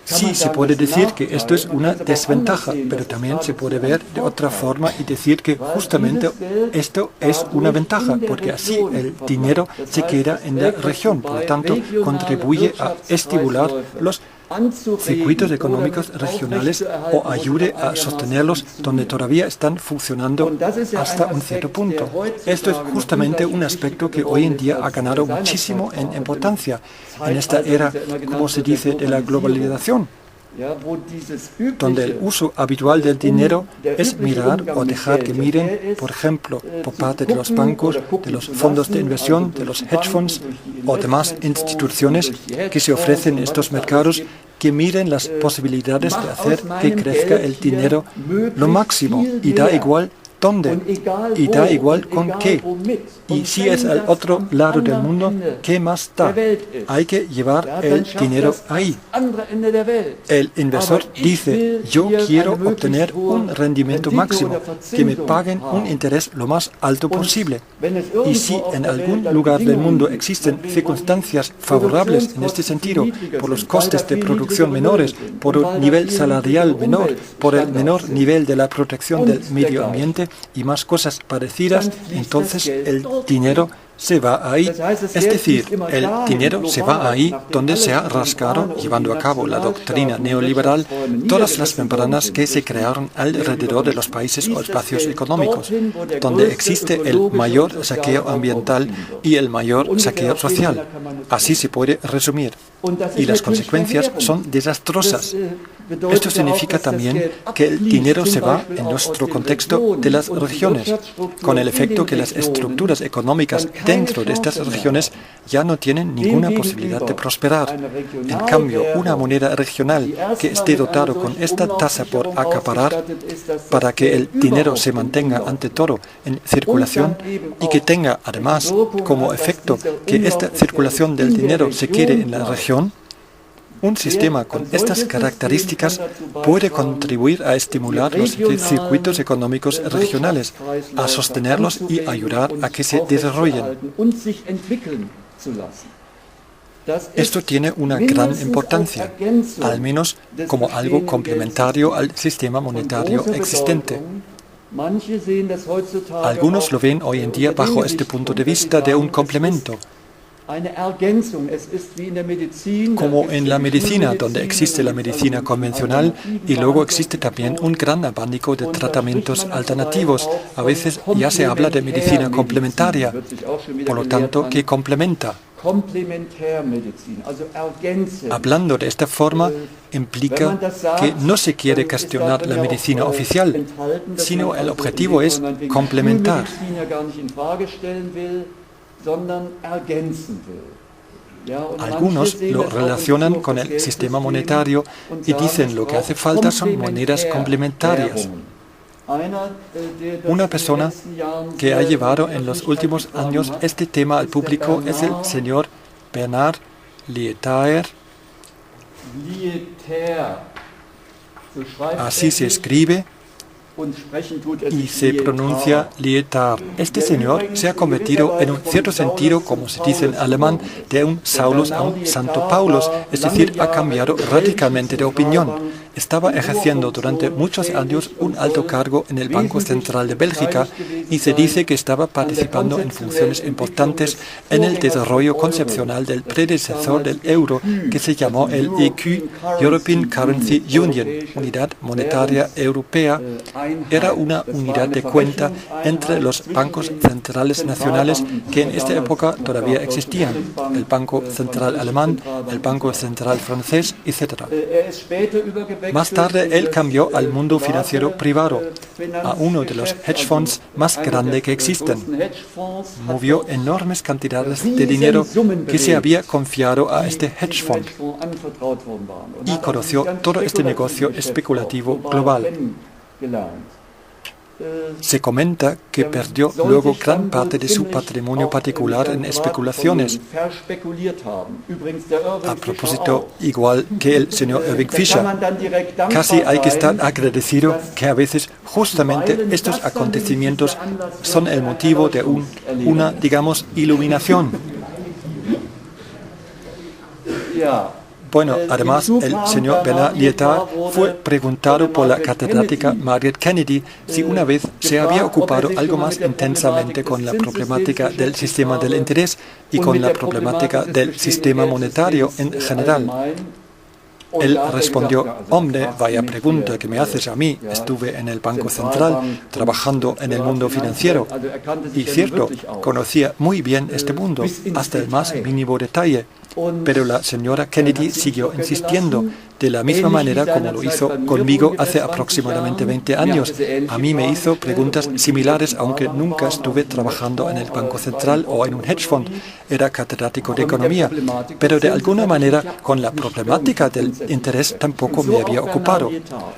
Sí, se puede decir que esto es una desventaja, pero también se puede ver de otra forma y decir que justamente esto es una ventaja, porque así el dinero se queda en la región, por lo tanto contribuye a estimular los circuitos económicos regionales o ayude a sostenerlos donde todavía están funcionando hasta un cierto punto. Esto es justamente un aspecto que hoy en día ha ganado muchísimo en importancia en esta era, como se dice, de la globalización, donde el uso habitual del dinero es mirar o dejar que miren, por ejemplo, por parte de los bancos, de los fondos de inversión, de los hedge funds o demás instituciones que se ofrecen en estos mercados, que miren las posibilidades de hacer que crezca el dinero lo máximo, y da igual dónde, y da igual con qué. Y si es al otro lado del mundo, ¿qué más da? Hay que llevar el dinero ahí. El inversor dice, yo quiero obtener un rendimiento máximo, que me paguen un interés lo más alto posible. Y si en algún lugar del mundo existen circunstancias favorables en este sentido, por los costes de producción menores, por un nivel salarial menor, por el menor nivel de la protección del medio ambiente y más cosas parecidas, entonces el dinero se va ahí. Es decir, el dinero se va ahí donde se ha rascado, llevando a cabo la doctrina neoliberal, todas las membranas que se crearon alrededor de los países o espacios económicos, donde existe el mayor saqueo ambiental y el mayor saqueo social. Así se puede resumir. Y las consecuencias son desastrosas. Esto significa también que el dinero se va, en nuestro contexto, de las regiones, con el efecto que las estructuras económicas dentro de estas regiones ya no tienen ninguna posibilidad de prosperar. En cambio, una moneda regional que esté dotada con esta tasa por acaparar, para que el dinero se mantenga ante todo en circulación y que tenga además como efecto que esta circulación del dinero se quede en la región, un sistema con estas características puede contribuir a estimular los circuitos económicos regionales, a sostenerlos y ayudar a que se desarrollen. Esto tiene una gran importancia, al menos como algo complementario al sistema monetario existente. Algunos lo ven hoy en día bajo este punto de vista de un complemento, como en la medicina, donde existe la medicina convencional y luego existe también un gran abanico de tratamientos alternativos. A veces ya se habla de medicina complementaria, por lo tanto, que complementa. Hablando de esta forma, implica que no se quiere cuestionar la medicina oficial, sino el objetivo es complementar. Algunos lo relacionan con el sistema monetario y dicen lo que hace falta son monedas complementarias. Una persona que ha llevado en los últimos años este tema al público es el señor Bernard Lietaer. Así se escribe y se pronuncia Lietaer. Este señor se ha convertido en un cierto sentido, como se dice en alemán, de un Saulus a un Santo Paulos, es decir, ha cambiado radicalmente de opinión. Estaba ejerciendo durante muchos años un alto cargo en el Banco Central de Bélgica y se dice que estaba participando en funciones importantes en el desarrollo concepcional del predecesor del euro, que se llamó el ECU, European Currency Union, Unidad Monetaria Europea. Era una unidad de cuenta entre los bancos centrales nacionales que en esta época todavía existían, el Banco Central Alemán, el Banco Central Francés, etc. Más tarde, él cambió al mundo financiero privado, a uno de los hedge funds más grandes que existen. Movió enormes cantidades de dinero que se había confiado a este hedge fund y conoció todo este negocio especulativo global. Se comenta que perdió luego gran parte de su patrimonio particular en especulaciones. A propósito, igual que el señor Irving Fisher, casi hay que estar agradecido que a veces justamente estos acontecimientos son el motivo de una, digamos, iluminación. Bueno, además, el señor Bernard Lietaer fue preguntado por la catedrática Margaret Kennedy si una vez se había ocupado algo más intensamente con la problemática del sistema del interés y con la problemática del sistema monetario en general. Él respondió: hombre, vaya pregunta que me haces a mí. Estuve en el Banco Central trabajando en el mundo financiero y cierto, conocía muy bien este mundo, hasta el más mínimo detalle. Pero la señora Kennedy siguió insistiendo, de la misma manera como lo hizo conmigo hace aproximadamente 20 años. A mí me hizo preguntas similares, aunque nunca estuve trabajando en el Banco Central o en un hedge fund. Era catedrático de economía, pero de alguna manera con la problemática del interés tampoco me había ocupado.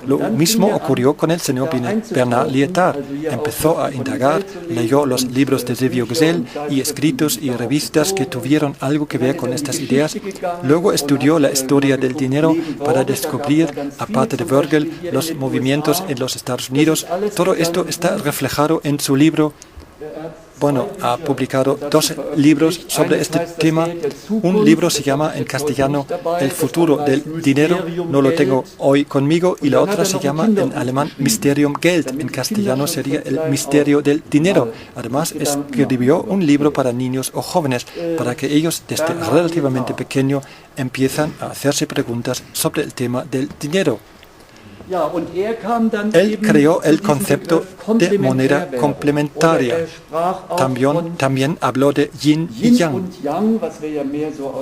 Lo mismo ocurrió con el señor Bernard Lietaer. Empezó a indagar, leyó los libros de Xavier Gesell y escritos y revistas que tuvieron algo que ver con estas ideas. Luego estudió la historia del dinero para descubrir, aparte de Virgil, los movimientos en los Estados Unidos. Todo esto está reflejado en su libro. Bueno, ha publicado 2 libros sobre este tema. Un libro se llama en castellano El futuro del dinero, no lo tengo hoy conmigo, y la otra se llama en alemán Mysterium Geld, en castellano sería El misterio del dinero. Además, escribió un libro para niños o jóvenes, para que ellos desde relativamente pequeño empiezan a hacerse preguntas sobre el tema del dinero. Él creó el concepto de moneda complementaria. También habló de yin y yang,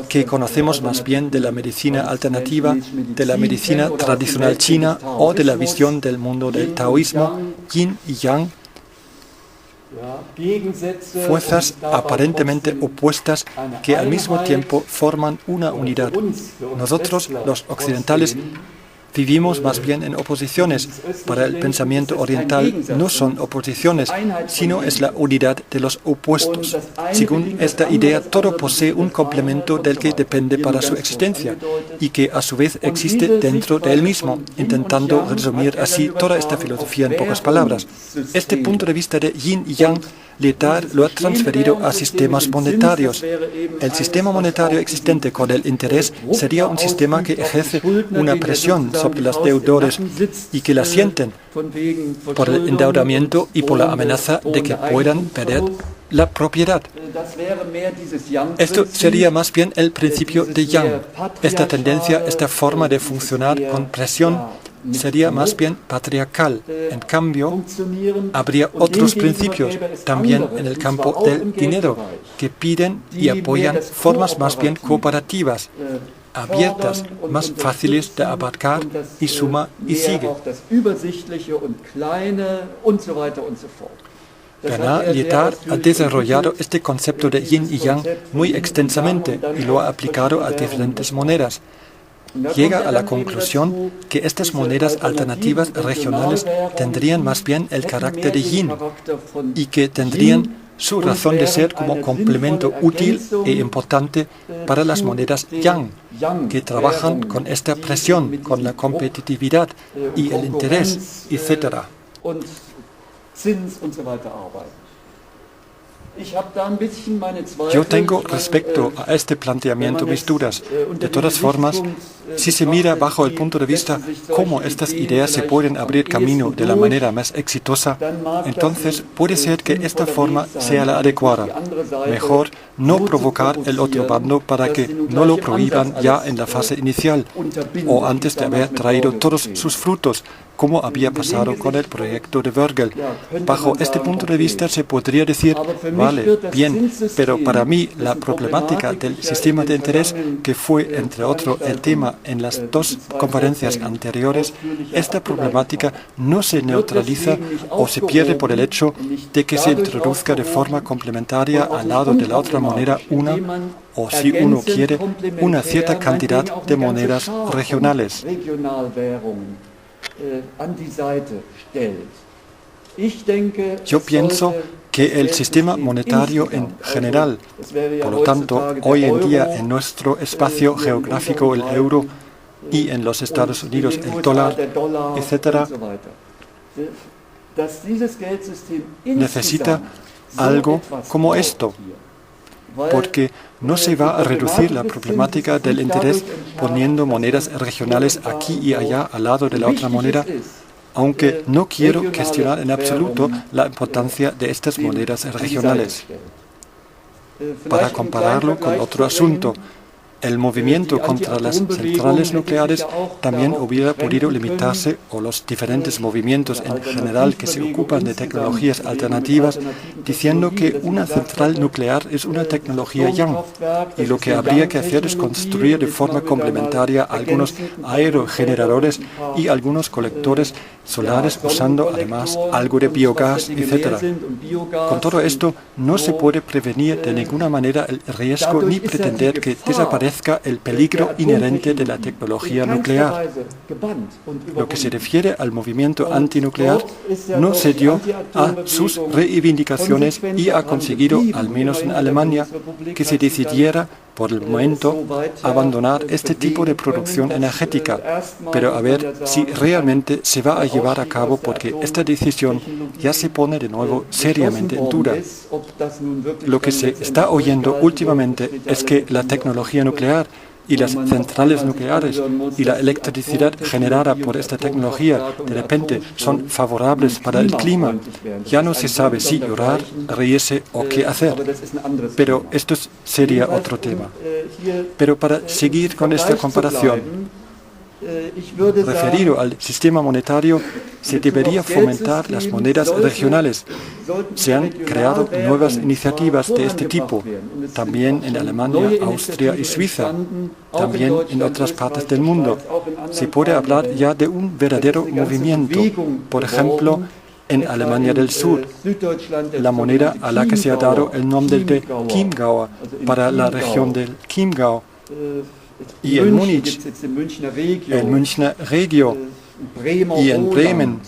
que conocemos más bien de la medicina alternativa, de la medicina tradicional china o de la visión del mundo del taoísmo. Yin y yang, fuerzas aparentemente opuestas que al mismo tiempo forman una unidad. Nosotros, los occidentales, vivimos más bien en oposiciones. Para el pensamiento oriental no son oposiciones, sino es la unidad de los opuestos. Según esta idea, todo posee un complemento del que depende para su existencia y que a su vez existe dentro de él mismo, intentando resumir así toda esta filosofía en pocas palabras. Este punto de vista de yin y yang Lyotard lo ha transferido a sistemas monetarios. El sistema monetario existente con el interés sería un sistema que ejerce una presión sobre los deudores y que la sienten por el endeudamiento y por la amenaza de que puedan perder la propiedad. Esto sería más bien el principio de Young. Esta tendencia, esta forma de funcionar con presión, sería más bien patriarcal. En cambio, habría otros principios también en el campo del dinero que piden y apoyan formas más bien cooperativas, abiertas, más fáciles de abarcar y suma y sigue. Bernard Lyotard ha desarrollado este concepto de yin y yang muy extensamente y lo ha aplicado a diferentes monedas. Llega a la conclusión que estas monedas alternativas regionales tendrían más bien el carácter de yin y que tendrían su razón de ser como complemento útil e importante para las monedas yang, que trabajan con esta presión, con la competitividad y el interés, etc. Yo tengo respecto a este planteamiento mis dudas. De todas formas, si se mira bajo el punto de vista cómo estas ideas se pueden abrir camino de la manera más exitosa, entonces puede ser que esta forma sea la adecuada. Mejor no provocar el otro bando para que no lo prohíban ya en la fase inicial o antes de haber traído todos sus frutos, como había pasado con el proyecto de Bruegel. Bajo este punto de vista se podría decir, vale, bien, pero para mí la problemática del sistema de interés, que fue entre otros el tema en las dos conferencias anteriores, esta problemática no se neutraliza o se pierde por el hecho de que se introduzca de forma complementaria al lado de la otra moneda una, o si uno quiere, una cierta cantidad de monedas regionales. Yo pienso que el sistema monetario en general, por lo tanto, hoy en día en nuestro espacio geográfico el euro y en los Estados Unidos el dólar, etc., necesita algo como esto, porque no se va a reducir la problemática del interés poniendo monedas regionales aquí y allá al lado de la otra moneda, aunque no quiero cuestionar en absoluto la importancia de estas monedas regionales. Para compararlo con otro asunto, el movimiento contra las centrales nucleares también hubiera podido limitarse, o los diferentes movimientos en general que se ocupan de tecnologías alternativas, diciendo que una central nuclear es una tecnología yang, y lo que habría que hacer es construir de forma complementaria algunos aerogeneradores y algunos colectores solares usando además algo de biogás, etc. Con todo esto no se puede prevenir de ninguna manera el riesgo ni pretender que desaparezca el peligro inherente de la tecnología nuclear. Lo que se refiere al movimiento antinuclear no cedió a sus reivindicaciones y ha conseguido, al menos en Alemania, que se decidiera por el momento abandonar este tipo de producción energética, pero a ver si realmente se va a llevar a cabo, porque esta decisión ya se pone de nuevo seriamente en duda. Lo que se está oyendo últimamente es que la tecnología nuclear y las centrales nucleares y la electricidad generada por esta tecnología de repente son favorables para el clima. Ya no se sabe si llorar, reírse o qué hacer. Pero esto sería otro tema. Pero para seguir con esta comparación, referido al sistema monetario, se debería fomentar las monedas regionales. Se han creado nuevas iniciativas de este tipo, también en Alemania, Austria y Suiza, también en otras partes del mundo. Se puede hablar ya de un verdadero movimiento. Por ejemplo, en Alemania del Sur, la moneda a la que se ha dado el nombre de Chiemgau para la región del Chiemgau, y en Múnich, el Münchner Regio, y en Bremen,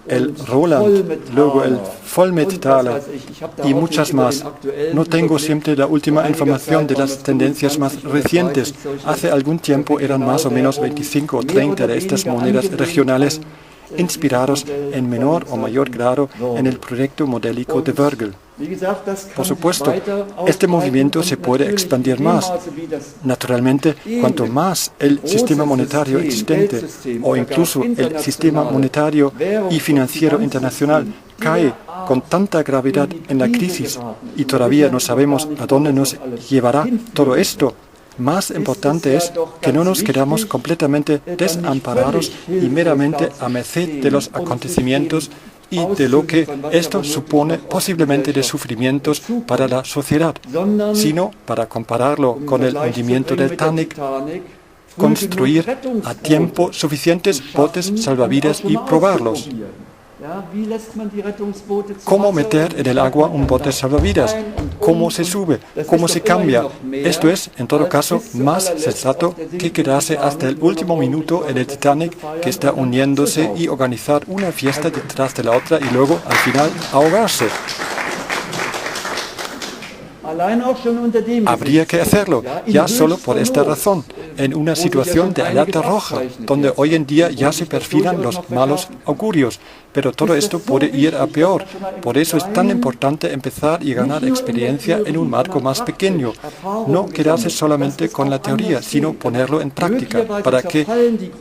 el Roland, luego el Vollmettaler y muchas más. No tengo siempre la última información de las tendencias más recientes. Hace algún tiempo eran más o menos 25 o 30 de estas monedas regionales inspirados en menor o mayor grado en el proyecto modélico de Vögel. Por supuesto, este movimiento se puede expandir más. Naturalmente, cuanto más el sistema monetario existente o incluso el sistema monetario y financiero internacional cae con tanta gravedad en la crisis y todavía no sabemos a dónde nos llevará todo esto, más importante es que no nos quedamos completamente desamparados y meramente a merced de los acontecimientos y de lo que esto supone posiblemente de sufrimientos para la sociedad, sino para compararlo con el hundimiento del Titanic, construir a tiempo suficientes botes salvavidas y probarlos. ¿Cómo meter en el agua un bote salvavidas? ¿Cómo se sube? ¿Cómo se cambia? Esto es, en todo caso, más sensato que quedarse hasta el último minuto en el Titanic que está hundiéndose y organizar una fiesta detrás de la otra y luego, al final, ahogarse. Habría que hacerlo, ya solo por esta razón, en una situación de alerta roja, donde hoy en día ya se perfilan los malos augurios, pero todo esto puede ir a peor. Por eso es tan importante empezar y ganar experiencia en un marco más pequeño. No quedarse solamente con la teoría, sino ponerlo en práctica, para que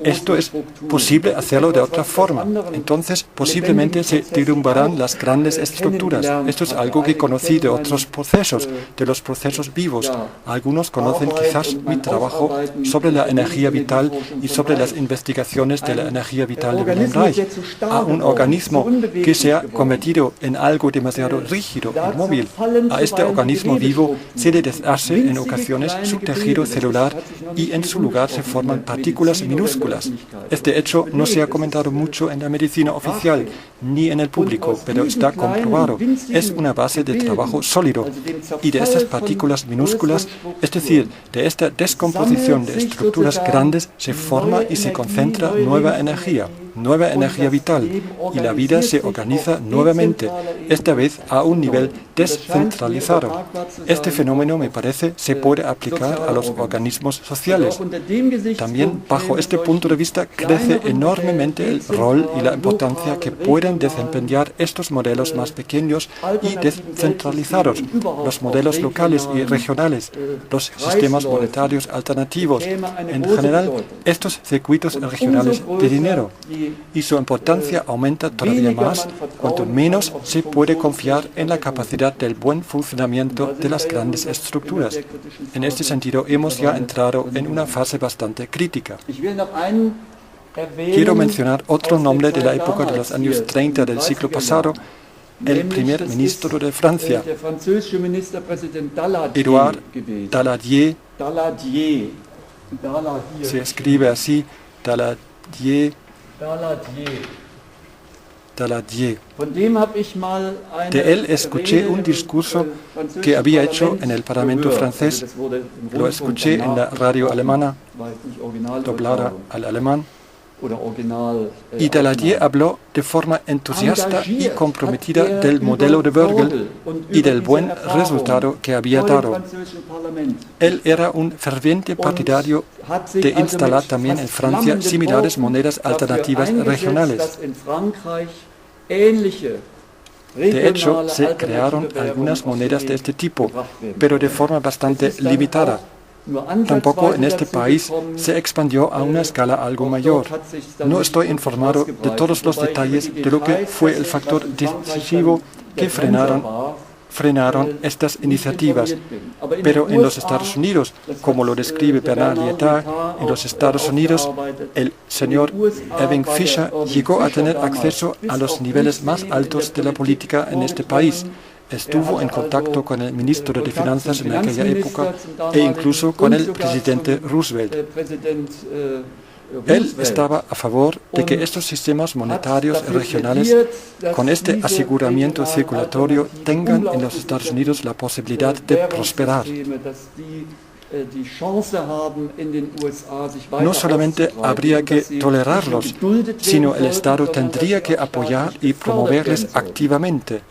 esto es posible hacerlo de otra forma. Entonces, posiblemente se derrumbarán las grandes estructuras. Esto es algo que conocí de otros procesos, de los procesos vivos. Algunos conocen quizás mi trabajo sobre la energía vital y sobre las investigaciones de la energía vital de Wilhelm Reich. A un organismo que se ha convertido en algo demasiado rígido y móvil. A este organismo vivo se le deshace en ocasiones su tejido celular y en su lugar se forman partículas minúsculas. Este hecho no se ha comentado mucho en la medicina oficial ni en el público, pero está comprobado. Es una base de trabajo sólido. Y de estas partículas minúsculas, es decir, de esta descomposición de estructuras grandes, se forma y se concentra nueva energía vital, y la vida se organiza nuevamente, esta vez a un nivel descentralizado. Este fenómeno, me parece, se puede aplicar a los organismos sociales. También, bajo este punto de vista, crece enormemente el rol y la importancia que pueden desempeñar estos modelos más pequeños y descentralizados, los modelos locales y regionales, los sistemas monetarios alternativos, en general, estos circuitos regionales de dinero. Y su importancia aumenta todavía más cuanto menos se puede confiar en la capacidad del buen funcionamiento de las grandes estructuras. En este sentido, hemos ya entrado en una fase bastante crítica. Quiero mencionar otro nombre de la época de los años 30 del siglo pasado, el primer ministro de Francia, Édouard Daladier. Se escribe así, Daladier. De él escuché un discurso que había hecho en el Parlamento francés. Lo escuché en la radio alemana, doblada al alemán. Y Daladier habló de forma entusiasta y comprometida del modelo de Vögel y del buen resultado que había dado. Él era un ferviente partidario de instalar también en Francia similares monedas alternativas regionales. De hecho, se crearon algunas monedas de este tipo, pero de forma bastante limitada. Tampoco en este país se expandió a una escala algo mayor. No estoy informado de todos los detalles de lo que fue el factor decisivo que frenaron estas iniciativas. Pero en los Estados Unidos, como lo describe Bernard Lietaer, en los Estados Unidos, el señor Irving Fisher llegó a tener acceso a los niveles más altos de la política en este país. Estuvo en contacto con el ministro de Finanzas en aquella época e incluso con el presidente Roosevelt. Él estaba a favor de que estos sistemas monetarios regionales, con este aseguramiento circulatorio, tengan en los Estados Unidos la posibilidad de prosperar. No solamente habría que tolerarlos, sino el Estado tendría que apoyar y promoverles activamente.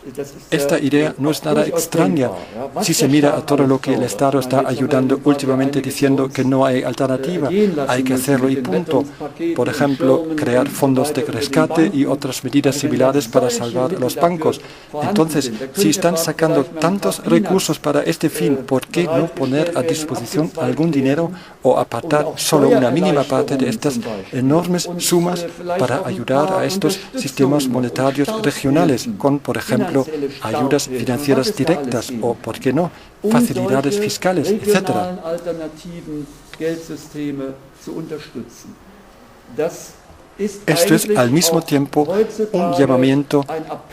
Esta idea no es nada extraña si se mira a todo lo que el Estado está ayudando últimamente diciendo que no hay alternativa, hay que hacerlo y punto. Por ejemplo, crear fondos de rescate y otras medidas similares para salvar a los bancos. Entonces, si están sacando tantos recursos para este fin, ¿por qué no poner a disposición algún dinero o apartar solo una mínima parte de estas enormes sumas para ayudar a estos sistemas monetarios regionales con, por ejemplo, ayudas financieras directas o, ¿por qué no?, facilidades fiscales, etcétera? Esto es al mismo tiempo un llamamiento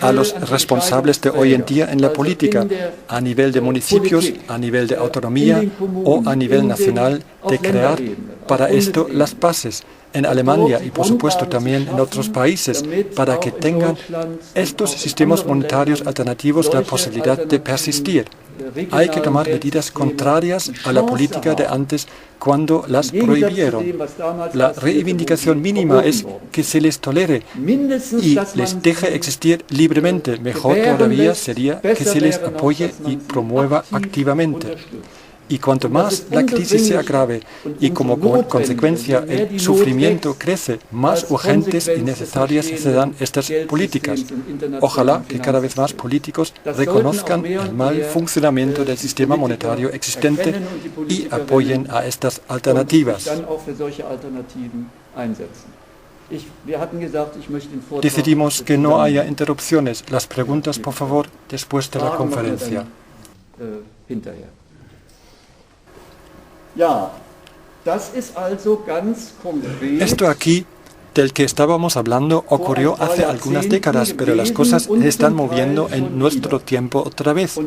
a los responsables de hoy en día en la política, a nivel de municipios, a nivel de autonomía o a nivel nacional, de crear para esto las bases en Alemania y por supuesto también en otros países, para que tengan estos sistemas monetarios alternativos la posibilidad de persistir. Hay que tomar medidas contrarias a la política de antes cuando las prohibieron. La reivindicación mínima es que se les tolere y les deje existir libremente. Mejor todavía sería que se les apoye y promueva activamente. Y cuanto más la crisis se agrave y como consecuencia el sufrimiento crece, más urgentes y necesarias serán estas políticas. Ojalá que cada vez más políticos reconozcan el mal funcionamiento del sistema monetario existente y apoyen a estas alternativas. Decidimos que no haya interrupciones. Las preguntas, por favor, después de la conferencia. Esto aquí, del que estábamos hablando, ocurrió hace algunas décadas, pero las cosas se están moviendo en nuestro tiempo otra vez.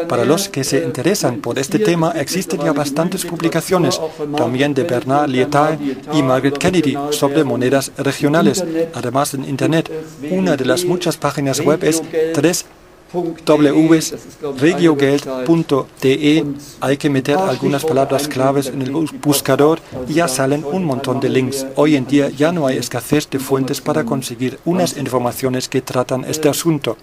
Para los que se interesan por este tema, existen ya bastantes publicaciones, también de Bernard Lietaer y Margaret Kennedy, sobre monedas regionales. Además, en Internet, una de las muchas páginas web es regiogeld.de. Hay que meter algunas palabras claves en el buscador y ya salen un montón de links. Hoy en día ya no hay escasez de fuentes para conseguir unas informaciones que tratan este asunto.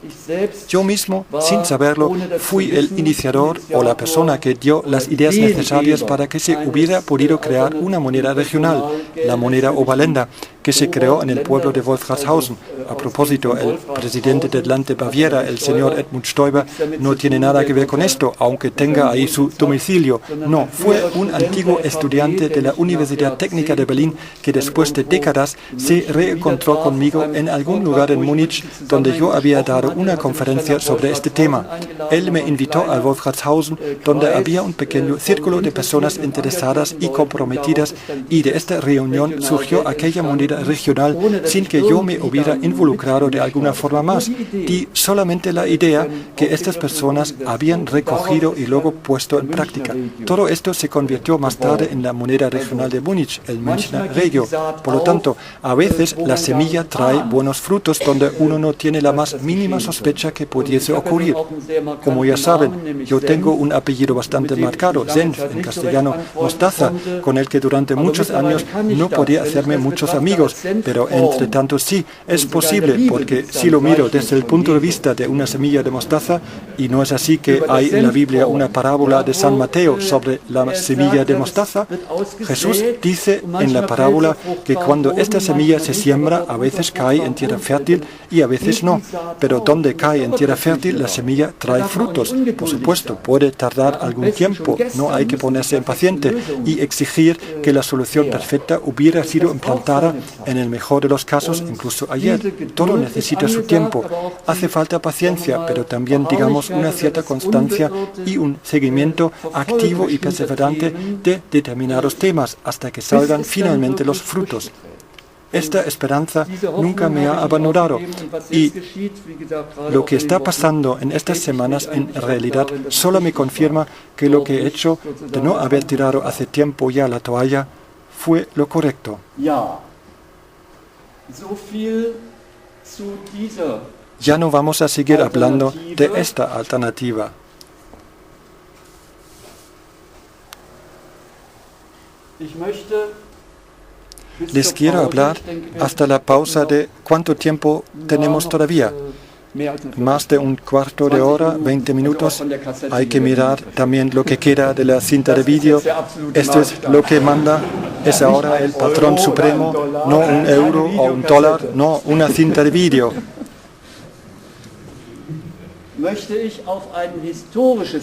Yo mismo, sin saberlo, fui el iniciador o la persona que dio las ideas necesarias para que se hubiera podido crear una moneda regional, la moneda Oberländer, que se creó en el pueblo de Wolfratshausen. A propósito, el presidente del Land de Baviera, el señor Edmund Stoiber, no tiene nada que ver con esto, aunque tenga ahí su domicilio. No, fue un antiguo estudiante de la Universidad Técnica de Berlín que después de décadas se reencontró conmigo en algún lugar en Múnich donde yo había dado una conferencia sobre este tema. Él me invitó a Wolfratshausen, donde había un pequeño círculo de personas interesadas y comprometidas, y de esta reunión surgió aquella moneda regional sin que yo me hubiera involucrado de alguna forma más. Di solamente la idea que estas personas habían recogido y luego puesto en práctica. Todo esto se convirtió más tarde en la moneda regional de Múnich, el Münchner Regio. Por lo tanto, a veces la semilla trae buenos frutos donde uno no tiene la más mínima sospecha que pudiese ocurrir. Como ya saben, yo tengo un apellido bastante marcado, Senf, en castellano mostaza, con el que durante muchos años no podía hacerme muchos amigos, pero entre tanto sí, es posible, porque si lo miro desde el punto de vista de una semilla de mostaza, y no es así que hay en la Biblia una parábola de San Mateo sobre la semilla de mostaza. Jesús dice en la parábola que cuando esta semilla se siembra, a veces cae en tierra fértil y a veces no, pero donde cae en tierra fértil la semilla trae frutos. Por supuesto, puede tardar algún tiempo, no hay que ponerse impaciente y exigir que la solución perfecta hubiera sido implantada en el mejor de los casos, incluso ayer. Todo necesita su tiempo. Hace falta paciencia, pero también, digamos, una cierta constancia y un seguimiento activo y perseverante de determinados temas hasta que salgan finalmente los frutos. Esta esperanza nunca me ha abandonado y lo que está pasando en estas semanas en realidad solo me confirma que lo que he hecho de no haber tirado hace tiempo ya la toalla fue lo correcto. Ya no vamos a seguir hablando de esta alternativa. Les quiero hablar hasta la pausa de cuánto tiempo tenemos todavía. Más de un cuarto de hora, 20 minutos. Hay que mirar también lo que queda de la cinta de vídeo. Esto es lo que manda. Es ahora el patrón supremo, no un euro o un dólar, no una cinta de vídeo.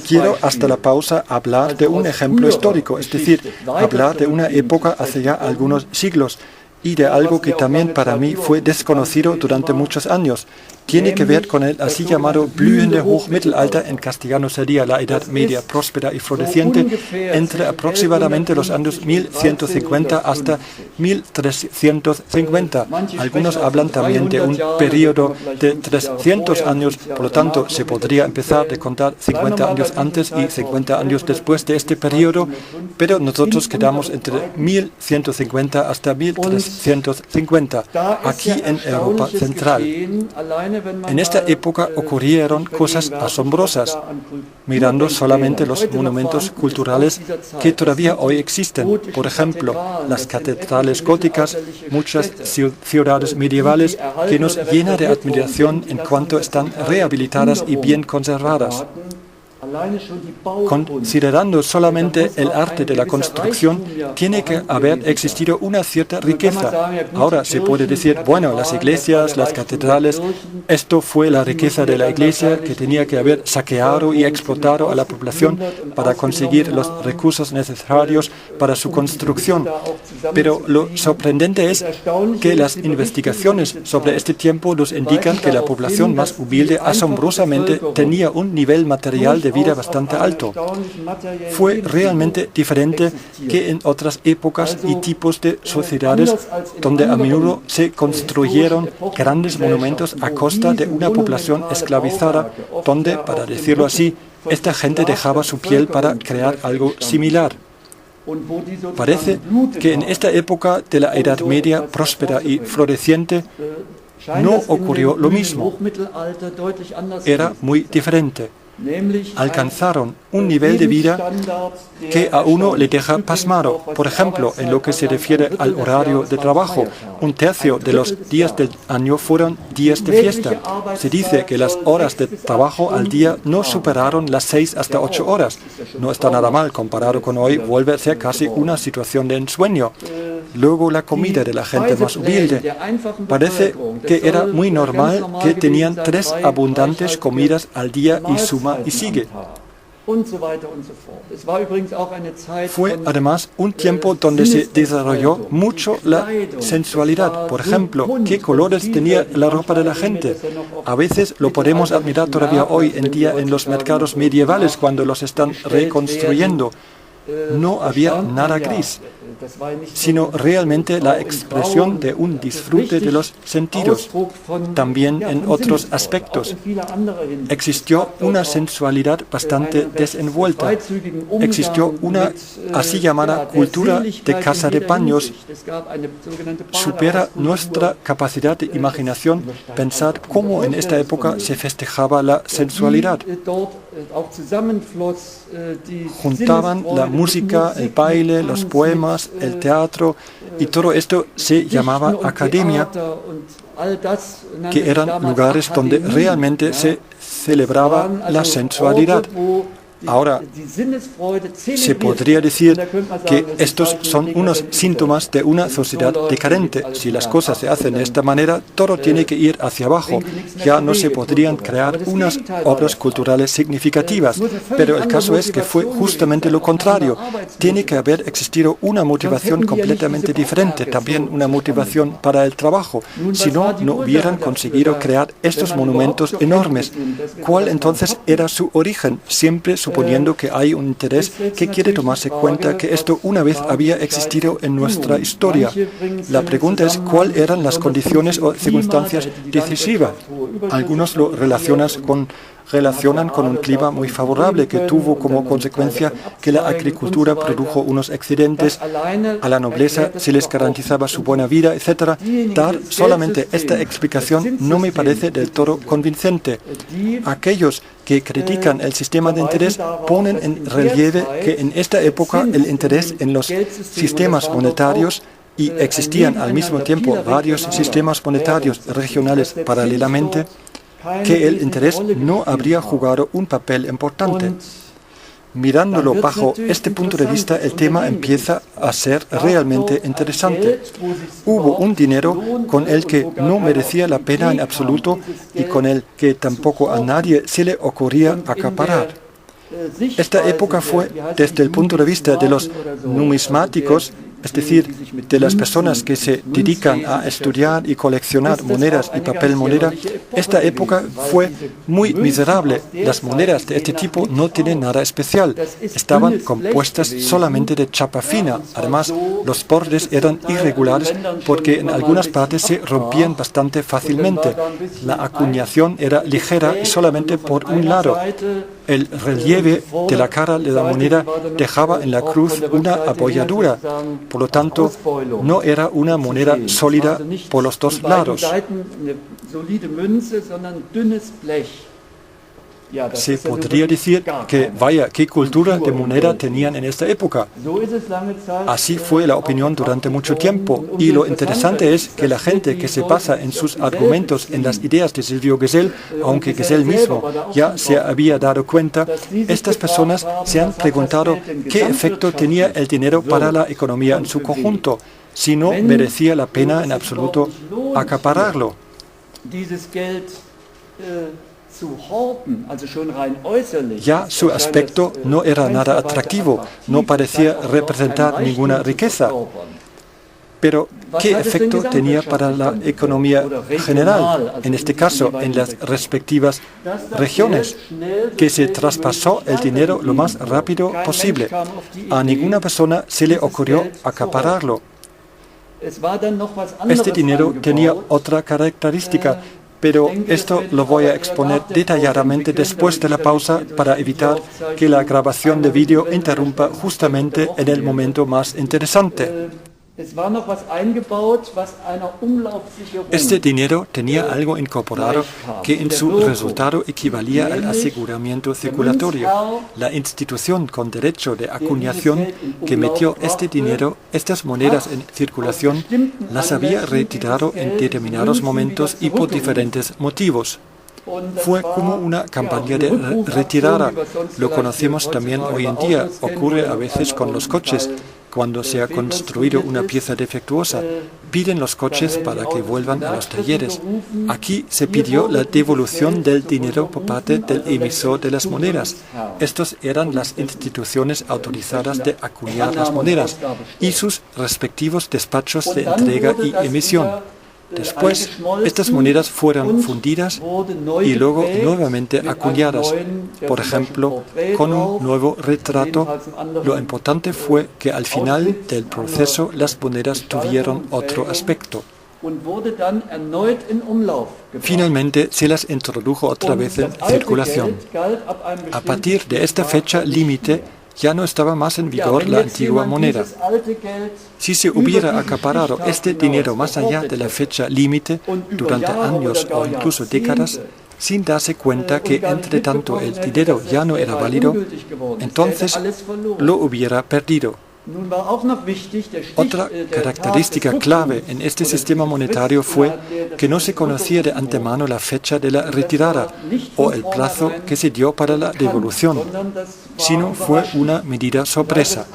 Quiero hasta la pausa hablar de un ejemplo histórico, es decir, hablar de una época hace ya algunos siglos y de algo que también para mí fue desconocido durante muchos años. Tiene que ver con el así llamado blühende Hochmittelalter, en castellano sería la Edad Media próspera y floreciente, entre aproximadamente los años 1150 hasta 1350. Algunos hablan también de un periodo de 300 años, por lo tanto se podría empezar de contar 50 años antes y 50 años después de este periodo, pero nosotros quedamos entre 1150 hasta 1350, aquí en Europa Central. En esta época ocurrieron cosas asombrosas, mirando solamente los monumentos culturales que todavía hoy existen. Por ejemplo, las catedrales góticas, muchas ciudades medievales que nos llena de admiración en cuanto están rehabilitadas y bien conservadas. Considerando solamente el arte de la construcción, tiene que haber existido una cierta riqueza. Ahora se puede decir, bueno, las iglesias, las catedrales, esto fue la riqueza de la iglesia que tenía que haber saqueado y explotado a la población para conseguir los recursos necesarios para su construcción. Pero lo sorprendente es que las investigaciones sobre este tiempo nos indican que la población más humilde asombrosamente tenía un nivel material de vida bastante alto. Fue realmente diferente que en otras épocas y tipos de sociedades donde a menudo se construyeron grandes monumentos a costa de una población esclavizada, donde, para decirlo así, esta gente dejaba su piel para crear algo similar. Parece que en esta época de la Edad Media próspera y floreciente no ocurrió lo mismo. Era muy diferente. Alcanzaron un nivel de vida que a uno le deja pasmado. Por ejemplo, en lo que se refiere al horario de trabajo, un tercio de los días del año fueron días de fiesta. Se dice que las horas de trabajo al día no superaron las 6 hasta 8 horas. No está nada mal, comparado con hoy, vuelve a ser casi una situación de ensueño. Luego la comida de la gente más humilde. Parece que era muy normal que tenían 3 abundantes comidas al día y suma y sigue. Fue además un tiempo donde se desarrolló mucho la sensualidad. Por ejemplo, qué colores tenía la ropa de la gente. A veces lo podemos admirar todavía hoy en día en los mercados medievales cuando los están reconstruyendo. No había nada gris, sino realmente la expresión de un disfrute de los sentidos. También en otros aspectos existió una sensualidad bastante desenvuelta. Existió una así llamada cultura de casa de paños. Supera nuestra capacidad de imaginación pensar cómo en esta época se festejaba la sensualidad. Juntaban la música, el baile, los poemas, el teatro, y todo esto se llamaba academia, que eran lugares donde realmente se celebraba la sensualidad. Ahora, se podría decir que estos son unos síntomas de una sociedad decadente. Si las cosas se hacen de esta manera, todo tiene que ir hacia abajo. Ya no se podrían crear unas obras culturales significativas. Pero el caso es que fue justamente lo contrario. Tiene que haber existido una motivación completamente diferente, también una motivación para el trabajo. Si no, no hubieran conseguido crear estos monumentos enormes. ¿Cuál entonces era su origen? Siempre suponiendo que hay un interés que quiere tomarse cuenta que esto una vez había existido en nuestra historia. La pregunta es cuáles eran las condiciones o circunstancias decisivas. Algunos lo relacionan con relacionan con un clima muy favorable que tuvo como consecuencia que la agricultura produjo unos excedentes, a la nobleza se les garantizaba su buena vida, etc. Dar solamente esta explicación no me parece del todo convincente. Aquellos que critican el sistema de interés ponen en relieve que en esta época el interés en los sistemas monetarios, y existían al mismo tiempo varios sistemas monetarios regionales paralelamente, que el interés no habría jugado un papel importante. Mirándolo bajo este punto de vista, el tema empieza a ser realmente interesante. Hubo un dinero con el que no merecía la pena en absoluto y con el que tampoco a nadie se le ocurría acaparar. Esta época fue, desde el punto de vista de los numismáticos, es decir, de las personas que se dedican a estudiar y coleccionar monedas y papel moneda, esta época fue muy miserable. Las monedas de este tipo no tienen nada especial. Estaban compuestas solamente de chapa fina. Además, los bordes eran irregulares porque en algunas partes se rompían bastante fácilmente. La acuñación era ligera y solamente por un lado. El relieve de la cara de la moneda dejaba en la cruz una abolladura. Por lo tanto, no era una moneda sólida por los dos lados. Se podría decir que, vaya, qué cultura de moneda tenían en esta época. Así fue la opinión durante mucho tiempo. Y lo interesante es que la gente que se basa en sus argumentos en las ideas de Silvio Gesell, aunque Gesell mismo ya se había dado cuenta, estas personas se han preguntado qué efecto tenía el dinero para la economía en su conjunto, si no merecía la pena en absoluto acapararlo. Ya su aspecto no era nada atractivo, no parecía representar ninguna riqueza. Pero, ¿qué efecto tenía para la economía general? En este caso, en las respectivas regiones, que se traspasó el dinero lo más rápido posible. A ninguna persona se le ocurrió acapararlo. Este dinero tenía otra característica, pero esto lo voy a exponer detalladamente después de la pausa para evitar que la grabación de vídeo interrumpa justamente en el momento más interesante. Este dinero tenía algo incorporado que en su resultado equivalía al aseguramiento circulatorio. La institución con derecho de acuñación que metió este dinero, estas monedas en circulación, las había retirado en determinados momentos y por diferentes motivos. Fue como una campaña de retirada. Lo conocemos también hoy en día. Ocurre a veces con los coches. Cuando se ha construido una pieza defectuosa, piden los coches para que vuelvan a los talleres. Aquí se pidió la devolución del dinero por parte del emisor de las monedas. Estos eran las instituciones autorizadas de acuñar las monedas y sus respectivos despachos de entrega y emisión. Después, estas monedas fueron fundidas y luego nuevamente acuñadas, por ejemplo, con un nuevo retrato. Lo importante fue que al final del proceso las monedas tuvieron otro aspecto. Finalmente se las introdujo otra vez en circulación. A partir de esta fecha límite, ya no estaba más en vigor la antigua moneda. Si se hubiera acaparado este dinero más allá de la fecha límite durante años o incluso décadas, sin darse cuenta que entre tanto el dinero ya no era válido, entonces lo hubiera perdido. Otra característica clave en este sistema monetario fue que no se conocía de antemano la fecha de la retirada o el plazo que se dio para la devolución, sino fue una medida sorpresa.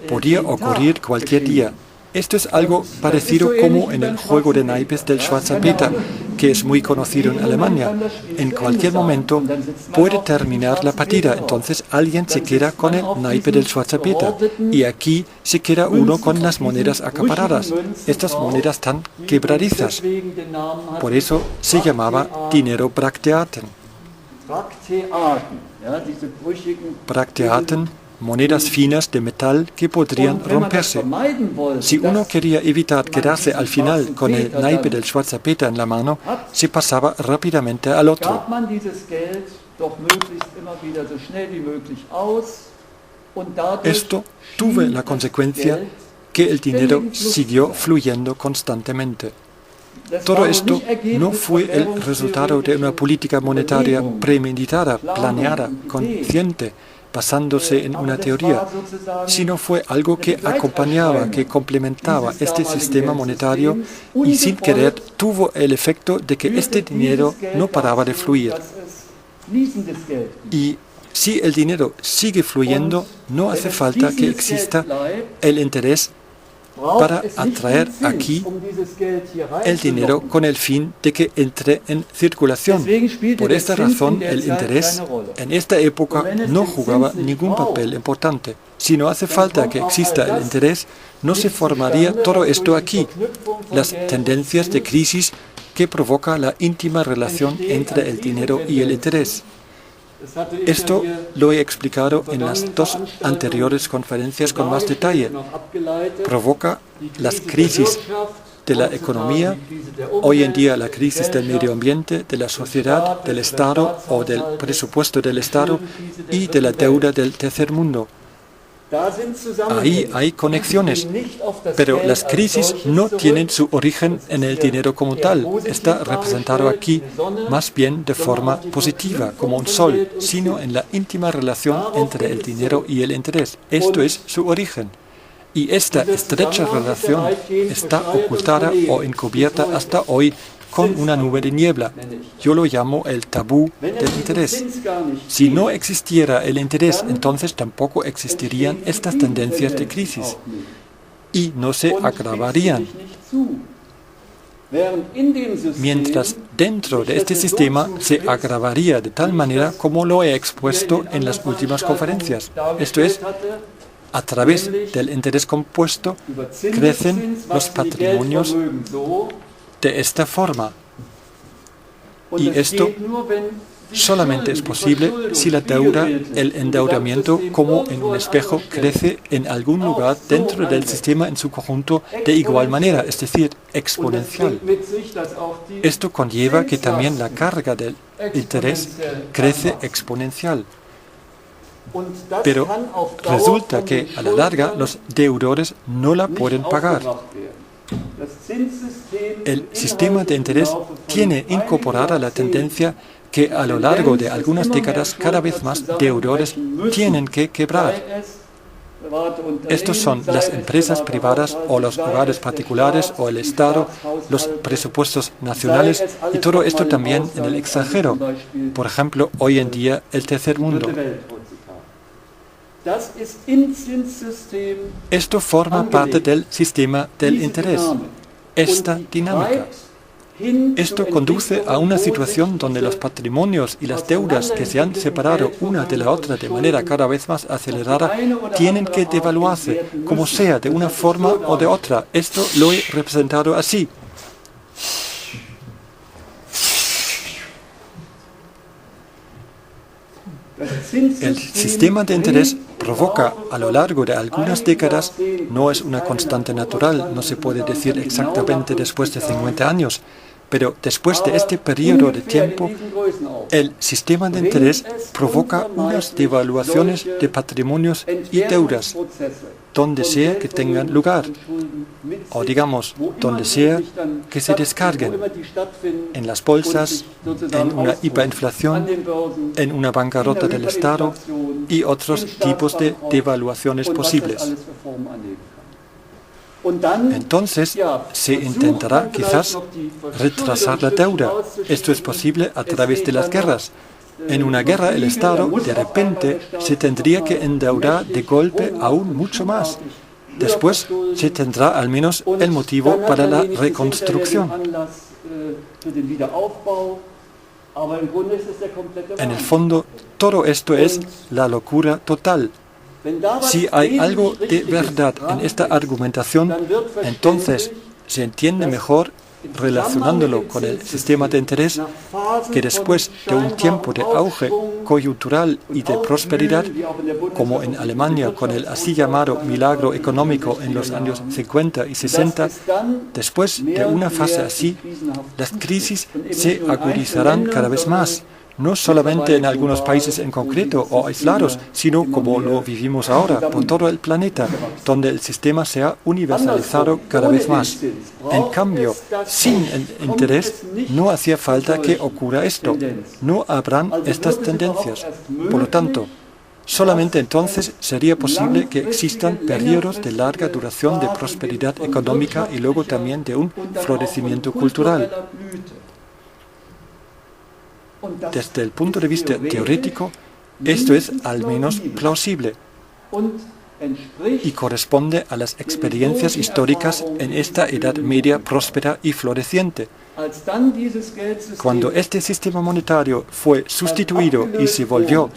Podía ocurrir cualquier día. Esto es algo parecido como en el juego de naipes del Schwarzer Peter, que es muy conocido en Alemania. En cualquier momento puede terminar la partida, entonces alguien se queda con el naipe del Schwarzer Peter y aquí se queda uno con las monedas acaparadas, estas monedas tan quebradizas. Por eso se llamaba dinero Bracteaten. Bracteaten monedas finas de metal que podrían romperse. Si uno quería evitar quedarse al final con el naipe del Schwarzer Peter en la mano, se pasaba rápidamente al otro. Esto tuvo la consecuencia que el dinero siguió fluyendo constantemente. Todo esto no fue el resultado de una política monetaria premeditada, planeada, consciente, basándose en una teoría, sino fue algo que acompañaba, que complementaba este sistema monetario y sin querer tuvo el efecto de que este dinero no paraba de fluir. Y si el dinero sigue fluyendo, no hace falta que exista el interés para atraer aquí el dinero con el fin de que entre en circulación. Por esta razón, el interés en esta época no jugaba ningún papel importante. Si no hace falta que exista el interés, no se formaría todo esto aquí. Las tendencias de crisis que provoca la íntima relación entre el dinero y el interés. Esto lo he explicado en las dos anteriores conferencias con más detalle. Provoca las crisis de la economía, hoy en día la crisis del medio ambiente, de la sociedad, del Estado o del presupuesto del Estado y de la deuda del tercer mundo. Ahí hay conexiones, pero las crisis no tienen su origen en el dinero como tal. Está representado aquí más bien de forma positiva, como un sol, sino en la íntima relación entre el dinero y el interés. Esto es su origen. Y esta estrecha relación está ocultada o encubierta hasta hoy con una nube de niebla. Yo lo llamo el tabú del interés. Si no existiera el interés, entonces tampoco existirían estas tendencias de crisis y no se agravarían. Mientras dentro de este sistema se agravaría de tal manera como lo he expuesto en las últimas conferencias. Esto es, a través del interés compuesto crecen los patrimonios de esta forma. Y esto solamente es posible si la deuda, el endeudamiento, como en un espejo, crece en algún lugar dentro del sistema en su conjunto de igual manera, es decir, exponencial. Esto conlleva que también la carga del interés crece exponencial. Pero resulta que a la larga los deudores no la pueden pagar. El sistema de interés tiene incorporada la tendencia que a lo largo de algunas décadas cada vez más deudores tienen que quebrar. Estos son las empresas privadas o los hogares particulares o el Estado, los presupuestos nacionales y todo esto también en el extranjero. Por ejemplo, hoy en día el tercer mundo. Esto forma parte del sistema del interés, esta dinámica. Esto conduce a una situación donde los patrimonios y las deudas que se han separado una de la otra de manera cada vez más acelerada tienen que devaluarse, como sea, de una forma o de otra. Esto lo he representado así. El sistema de interés provoca a lo largo de algunas décadas, no es una constante natural, no se puede decir exactamente después de 50 años, pero después de este periodo de tiempo, el sistema de interés provoca unas devaluaciones de patrimonios y deudas, donde sea que tengan lugar, o digamos, donde sea que se descarguen, en las bolsas, en una hiperinflación, en una bancarrota del Estado y otros tipos de devaluaciones posibles. Entonces se intentará quizás retrasar la deuda. Esto es posible a través de las guerras. En una guerra el Estado de repente se tendría que endeudar de golpe aún mucho más. Después se tendrá al menos el motivo para la reconstrucción. En el fondo, todo esto es la locura total. Si hay algo de verdad en esta argumentación, entonces se entiende mejor relacionándolo con el sistema de interés, que después de un tiempo de auge coyuntural y de prosperidad, como en Alemania con el así llamado milagro económico en los años 50 y 60, después de una fase así, las crisis se agudizarán cada vez más, no solamente en algunos países en concreto o aislados, sino como lo vivimos ahora, por todo el planeta, donde el sistema se ha universalizado cada vez más. En cambio, sin el interés, no hacía falta que ocurra esto. No habrán estas tendencias. Por lo tanto, solamente entonces sería posible que existan periodos de larga duración de prosperidad económica y luego también de un florecimiento cultural. Desde el punto de vista teórico, esto es al menos plausible y corresponde a las experiencias históricas en esta Edad Media próspera y floreciente. Cuando este sistema monetario fue sustituido y se volvió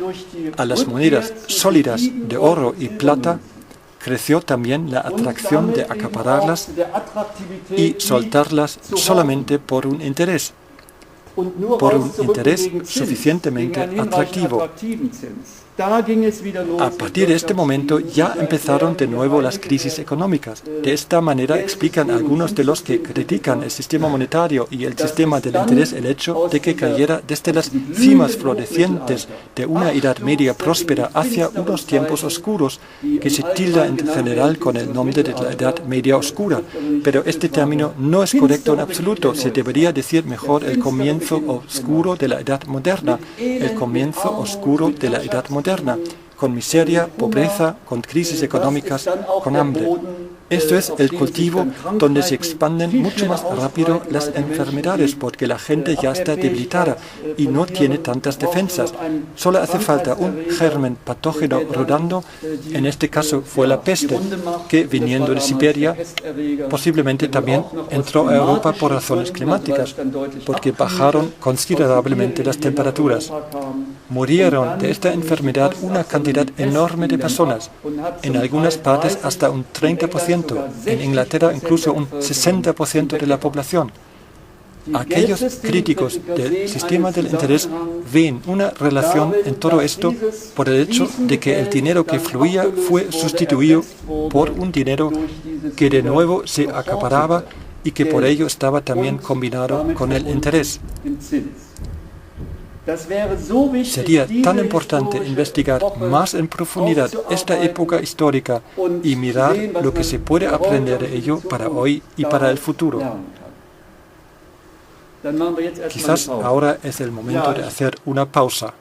a las monedas sólidas de oro y plata, creció también la atracción de acapararlas y soltarlas solamente por un interés suficientemente atractivo. A partir de este momento ya empezaron de nuevo las crisis económicas. De esta manera explican algunos de los que critican el sistema monetario y el sistema del interés el hecho de que cayera desde las cimas florecientes de una Edad Media próspera hacia unos tiempos oscuros, que se tilda en general con el nombre de la Edad Media Oscura. Pero este término no es correcto en absoluto. Se debería decir mejor el comienzo oscuro de la Edad Moderna, el comienzo oscuro de la Edad Moderna, con miseria, pobreza, con crisis económicas, con hambre. Esto es el cultivo donde se expanden mucho más rápido las enfermedades porque la gente ya está debilitada y no tiene tantas defensas. Solo hace falta un germen patógeno rodando, en este caso fue la peste, que viniendo de Siberia posiblemente también entró a Europa por razones climáticas, porque bajaron considerablemente las temperaturas. Murieron de esta enfermedad una cantidad enorme de personas, en algunas partes hasta un 30%, en Inglaterra incluso un 60% de la población. Aquellos críticos del sistema del interés ven una relación en todo esto por el hecho de que el dinero que fluía fue sustituido por un dinero que de nuevo se acaparaba y que por ello estaba también combinado con el interés. Sería tan importante investigar más en profundidad esta época histórica y mirar lo que se puede aprender de ello para hoy y para el futuro. Quizás ahora es el momento de hacer una pausa.